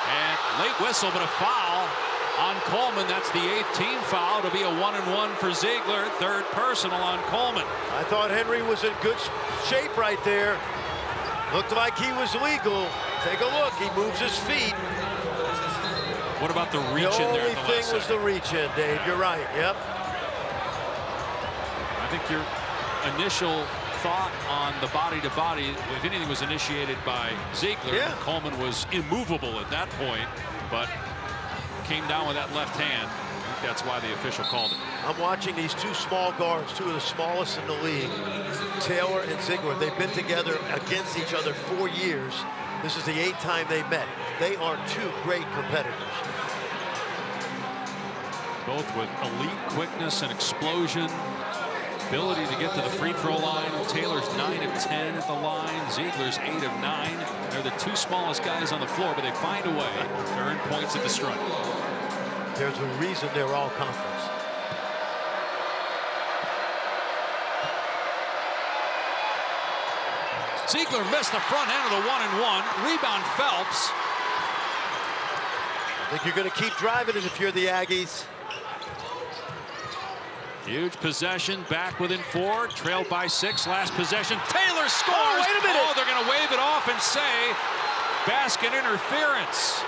and late whistle, but a foul on Coleman. That's the 8th team foul. It'll be a 1-and-1 for Ziegler. 3rd personal on Coleman. I thought Henry was in good shape right there. Looked like he was legal. Take a look. He moves his feet. What about the reach in there? The only thing was the reach in, Dave. You're right. Yep. I think your initial thought on the body-to-body, if anything, was initiated by Ziegler. Yeah. Coleman was immovable at that point, but came down with that left hand. I think that's why the official called it. I'm watching these 2 small guards, 2 of the smallest in the league, Taylor and Ziegler. They've been together against each other 4 years. This is the 8th time they met. They are 2 great competitors. Both with elite quickness and explosion. Ability to get to the free throw line. Taylor's 9 of 10 at the line. Ziegler's 8 of 9. They're the 2 smallest guys on the floor, but they find a way to earn points at the stripe. There's a reason they're all conference. Ziegler missed the front end of the 1-and-1. Rebound Phelps. I think you're going to keep driving it if you're the Aggies. Huge possession, back within 4, trailed by 6, last possession. Taylor scores! Oh, wait a minute! Oh, they're going to wave it off and say basket interference.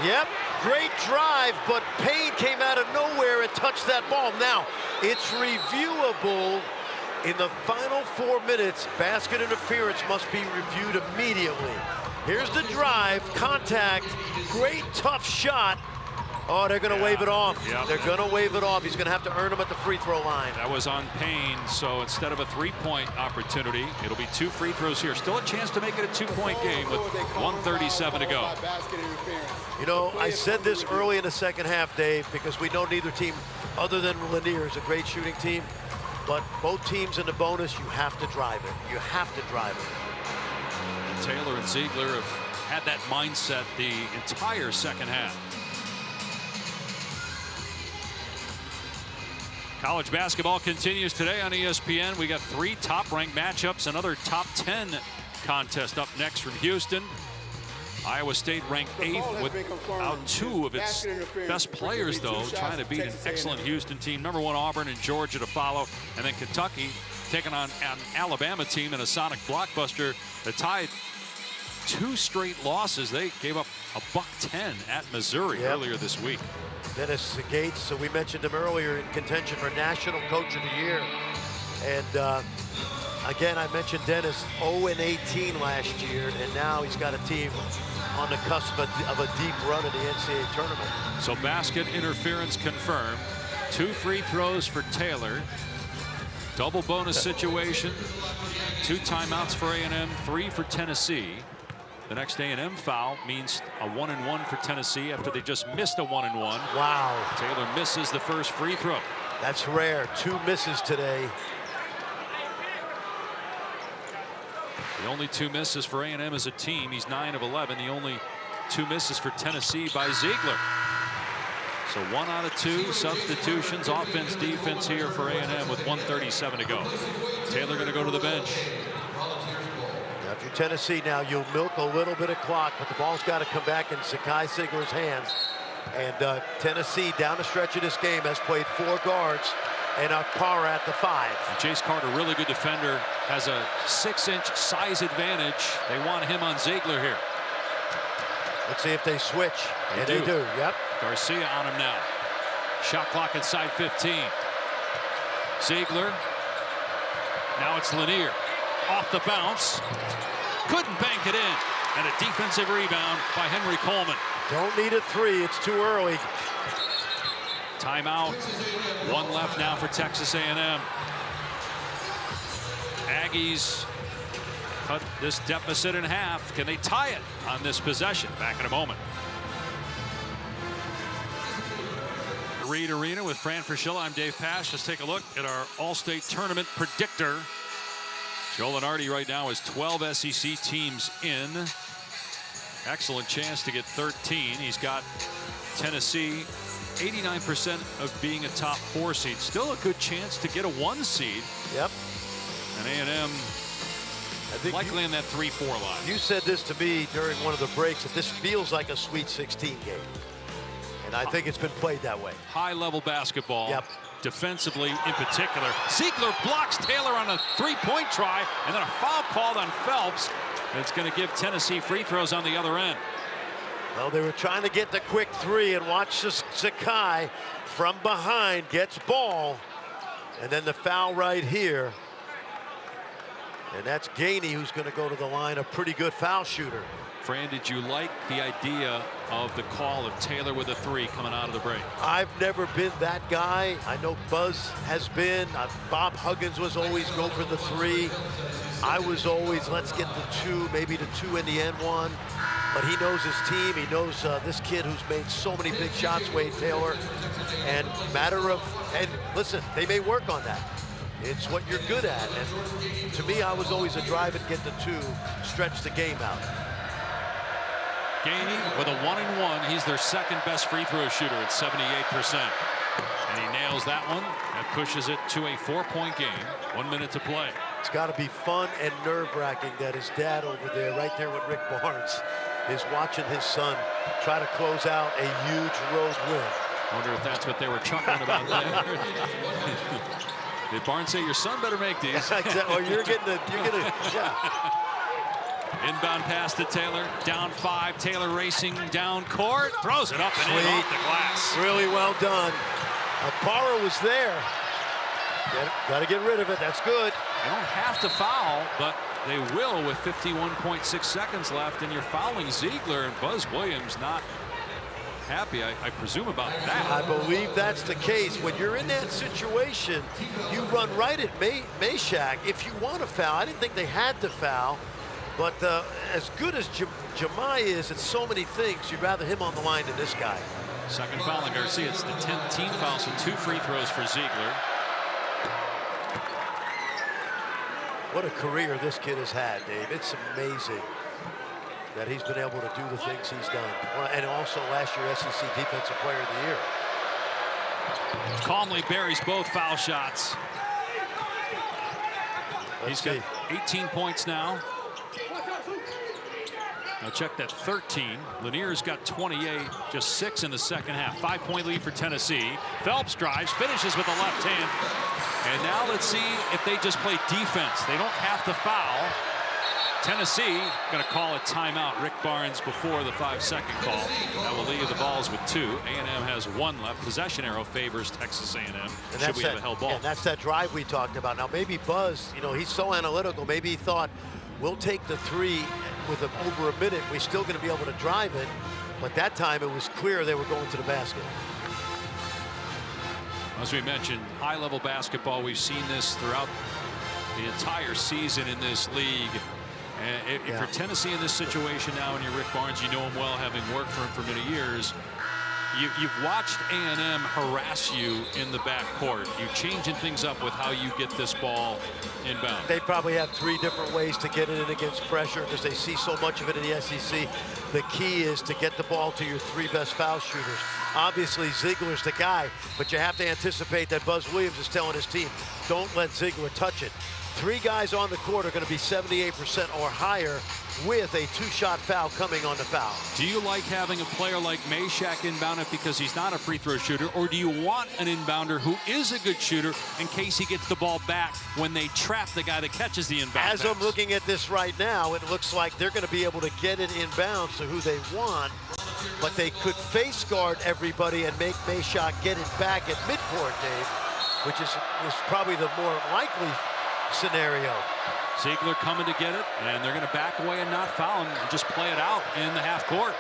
Yep, great drive, but Payne came out of nowhere and touched that ball. Now, it's reviewable in the final 4 minutes. Basket interference must be reviewed immediately. Here's the drive, contact, great tough shot. Oh, they're going to wave it off. Yep. They're going to wave it off. He's going to have to earn them at the free throw line. That was on Payne, so instead of a 3-point opportunity, it'll be 2 free throws here. Still a chance to make it a 2-point game with 1:37 to go. You know, I said this early in the second half, Dave, because we know neither team, other than Lanier, is a great shooting team. But both teams in the bonus, you have to drive it. You have to drive it. And Taylor and Ziegler have had that mindset the entire second half. College basketball continues today on ESPN. We got 3 top-ranked matchups, another top 10 contest up next from Houston. Iowa State ranked 8th without 2 of its best players, though, trying to beat an excellent Houston team. Number 1 Auburn and Georgia to follow, and then Kentucky taking on an Alabama team in a Sonic blockbuster that tied 2 straight losses. They gave up a $110 at Missouri earlier this week. Dennis Gates, so we mentioned him earlier, in contention for National Coach of the Year. And again, I mentioned Dennis 0-18 last year, and now he's got a team on the cusp of a deep run in the NCAA tournament. So basket interference confirmed. 2 free throws for Taylor. Double bonus situation. 2 timeouts for A&M, 3 for Tennessee. The next A&M foul means a 1-and-1 for Tennessee after they just missed a 1-and-1. Wow. Taylor misses the first free throw. That's rare. 2 misses today. The only 2 misses for A&M as a team. He's 9 of 11. The only 2 misses for Tennessee by Ziegler. So 1 out of 2 substitutions, offense, defense here for A&M with 1:37 to go. Taylor going to go to the bench. If you're Tennessee now, you'll milk a little bit of clock, but the ball's got to come back in Sakai Ziegler's hands. And Tennessee, down the stretch of this game, has played 4 guards and Akpara at the 5. And Chase Carter, really good defender, has a 6-inch size advantage. They want him on Ziegler here. Let's see if they switch. They do. Yep. Garcia on him now. Shot clock inside 15. Ziegler. Now it's Lanier. Off the bounce. Couldn't bank it in. And a defensive rebound by Henry Coleman. Don't need a 3. It's too early. Timeout. 1 left now for Texas A&M. Aggies cut this deficit in half. Can they tie it on this possession? Back in a moment. Reed Arena with Fran Fraschilla. I'm Dave Pasch. Let's take a look at our All-State Tournament predictor. Joe Lunardi right now has 12 SEC teams in. Excellent chance to get 13. He's got Tennessee 89% of being a top 4 seed. Still a good chance to get a 1 seed. Yep. And A&M likely in that 3-4 line. You said this to me during one of the breaks, that this feels like a Sweet 16 game. And I think it's been played that way. High-level basketball. Yep. Defensively in particular. Ziegler blocks Taylor on a 3-point try, and then a foul called on Phelps. That's going to give Tennessee free throws on the other end. Well, they were trying to get the quick 3, and watch Sakai from behind gets ball. And then the foul right here. And that's Gainey, who's going to go to the line, a pretty good foul shooter. Fran, did you like the idea of the call of Taylor with a 3 coming out of the break? I've never been that guy. I know Buzz has been. Bob Huggins was always go for the 3. I was always, let's get the 2, maybe the 2 in the end one. But he knows his team. He knows this kid who's made so many big shots, Wade Taylor. And and listen, they may work on that. It's what you're good at. And to me, I was always a drive and get the 2, stretch the game out. Gainey with a 1-and-1. He's their second best free throw shooter at 78%. And he nails that one. That pushes it to a 4-point game. 1 minute to play. It's got to be fun and nerve-wracking that his dad over there, right there with Rick Barnes, is watching his son try to close out a huge road win. Wonder if that's what they were chuckling about there. Did Barnes say your son better make these? Or you're gonna yeah. Inbound pass to Taylor, down 5. Taylor racing down court, throws it up and in off the glass. Really well done. Akpara was there. Got to get rid of it. That's good. They don't have to foul, but they will with 51.6 seconds left, and you're fouling Ziegler, and Buzz Williams not happy, I presume, about that. I believe that's the case. When you're in that situation, you run right at Meshack if you want to foul. I didn't think they had to foul. But as good as Jamai is at so many things, you'd rather him on the line than this guy. Second foul on Garcia. It's the 10th team foul, so 2 free throws for Ziegler. What a career this kid has had, Dave. It's amazing that he's been able to do the things he's done. And also last year, SEC Defensive Player of the Year. Calmly buries both foul shots. He's got 18 points now. Now check that 13. Lanier's got 28, just 6 in the second half. 5-point lead for Tennessee. Phelps drives, finishes with the left hand. And now let's see if they just play defense. They don't have to foul. Tennessee going to call a timeout. Rick Barnes before the 5-second call. That will leave the balls with 2. A&M has 1 left. Possession arrow favors Texas A&M. And should we have a held ball? And that's that drive we talked about. Now maybe Buzz, you know, he's so analytical. Maybe he thought, we'll take the 3 with over a minute. We're still going to be able to drive it. But that time it was clear they were going to the basket. As we mentioned, high-level basketball. We've seen this throughout the entire season in this league. And if you're Tennessee in this situation now and you're Rick Barnes, you know him well, having worked for him for many years, You've watched A&M harass you in the backcourt. You're changing things up with how you get this ball inbound. They probably have 3 different ways to get it in against pressure because they see so much of it in the SEC. The key is to get the ball to your 3 best foul shooters. Obviously, Ziegler's the guy, but you have to anticipate that Buzz Williams is telling his team, don't let Ziegler touch it. 3 guys on the court are going to be 78% or higher with a 2-shot foul coming on the foul. Do you like having a player like Meshack inbound it because he's not a free throw shooter, or do you want an inbounder who is a good shooter in case he gets the ball back when they trap the guy that catches the inbound As pass? I'm looking at this right now, it looks like they're going to be able to get it inbounds to who they want, but they could face guard everybody and make Meshack get it back at midcourt, Dave, which is probably the more likely scenario. Ziegler coming to get it, and they're going to back away and not foul him and just play it out in the half court.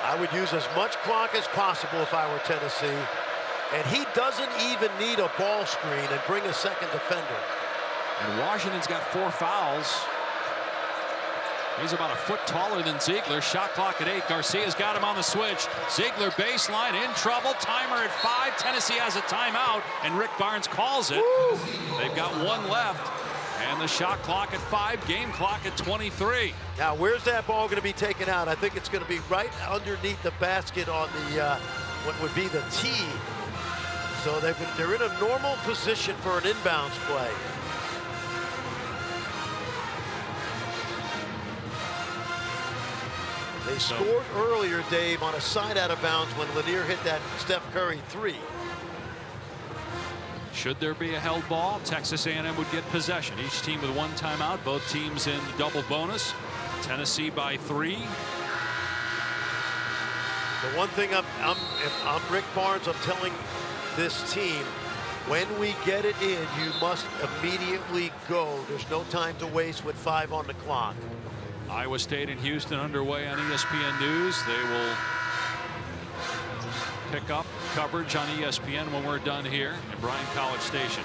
I would use as much clock as possible if I were Tennessee, and he doesn't even need a ball screen and bring a second defender. And Washington's got 4 fouls. He's about a foot taller than Ziegler. Shot clock at 8. Garcia's got him on the switch. Ziegler baseline in trouble. Timer at 5. Tennessee has a timeout, and Rick Barnes calls it. Woo! They've got 1 left, and the shot clock at 5. Game clock at 23. Now, where's that ball going to be taken out? I think it's going to be right underneath the basket on the what would be the tee. So they're in a normal position for an inbounds play. They scored earlier, Dave, on a side out of bounds when Lanier hit that Steph Curry 3. Should there be a held ball, Texas A&M would get possession. Each team with 1 timeout. Both teams in double bonus. Tennessee by 3. The one thing if I'm Rick Barnes, I'm telling this team, when we get it in, you must immediately go. There's no time to waste with 5 on the clock. Iowa State and Houston underway on ESPN News. They will pick up coverage on ESPN when we're done here at Bryan College Station.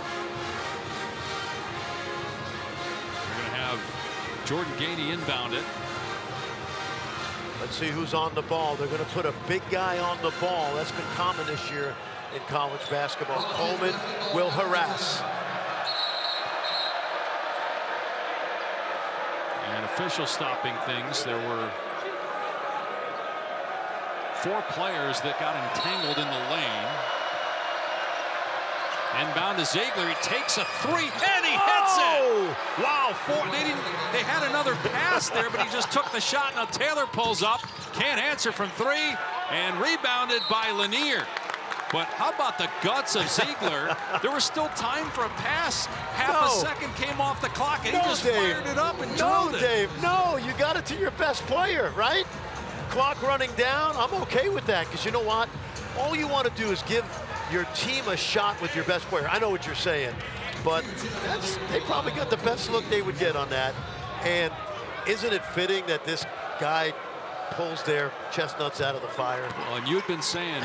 We're going to have Jordan Gainey inbound it. Let's see who's on the ball. They're going to put a big guy on the ball. That's been common this year in college basketball. Coleman will harass. And official stopping things. There were 4 players that got entangled in the lane. Inbound to Ziegler. He takes a 3 and he hits it. Wow, 4. They had another pass there, but he just took the shot. Now Taylor pulls up, can't answer from 3, and rebounded by Lanier. But how about the guts of Ziegler? There was still time for a pass. Half a second came off the clock, and he just fired it up and drilled it. No, Dave, no, you got it to your best player, right? Clock running down, I'm okay with that, because you know what? All you want to do is give your team a shot with your best player. I know what you're saying, but they probably got the best look they would get on that. And isn't it fitting that this guy pulls their chestnuts out of the fire? Well, and you've been saying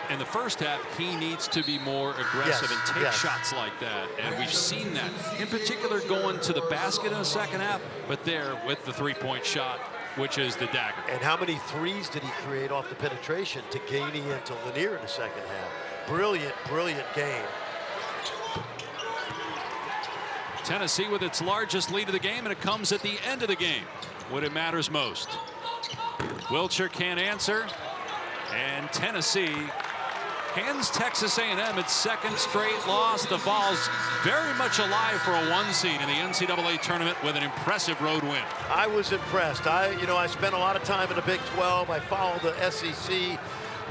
in the first half he needs to be more aggressive and take shots like that, and we've seen that in particular going to the basket in the second half, but there with the 3-point shot, which is the dagger. And how many threes did he create off the penetration to Gainey and to Lanier in the second half? Brilliant, brilliant game. Tennessee with its largest lead of the game, and it comes at the end of the game when it matters most. Wiltshire can't answer, and Tennessee hands Texas A&M its 2nd straight loss. The Vols very much alive for a 1 seed in the NCAA tournament with an impressive road win. I was impressed. I spent a lot of time in the Big 12. I followed the SEC.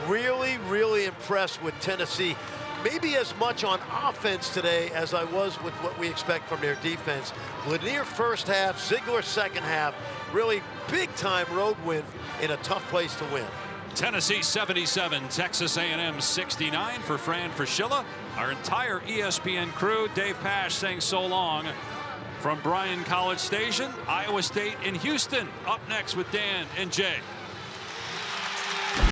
Really, really impressed with Tennessee. Maybe as much on offense today as I was with what we expect from their defense. Lanier first half, Ziegler second half. Really big-time road win in a tough place to win. Tennessee 77, Texas A&M 69 for Fran Fraschilla. Our entire ESPN crew, Dave Pasch saying so long from Bryan College Station. Iowa State in Houston up next with Dan and Jay.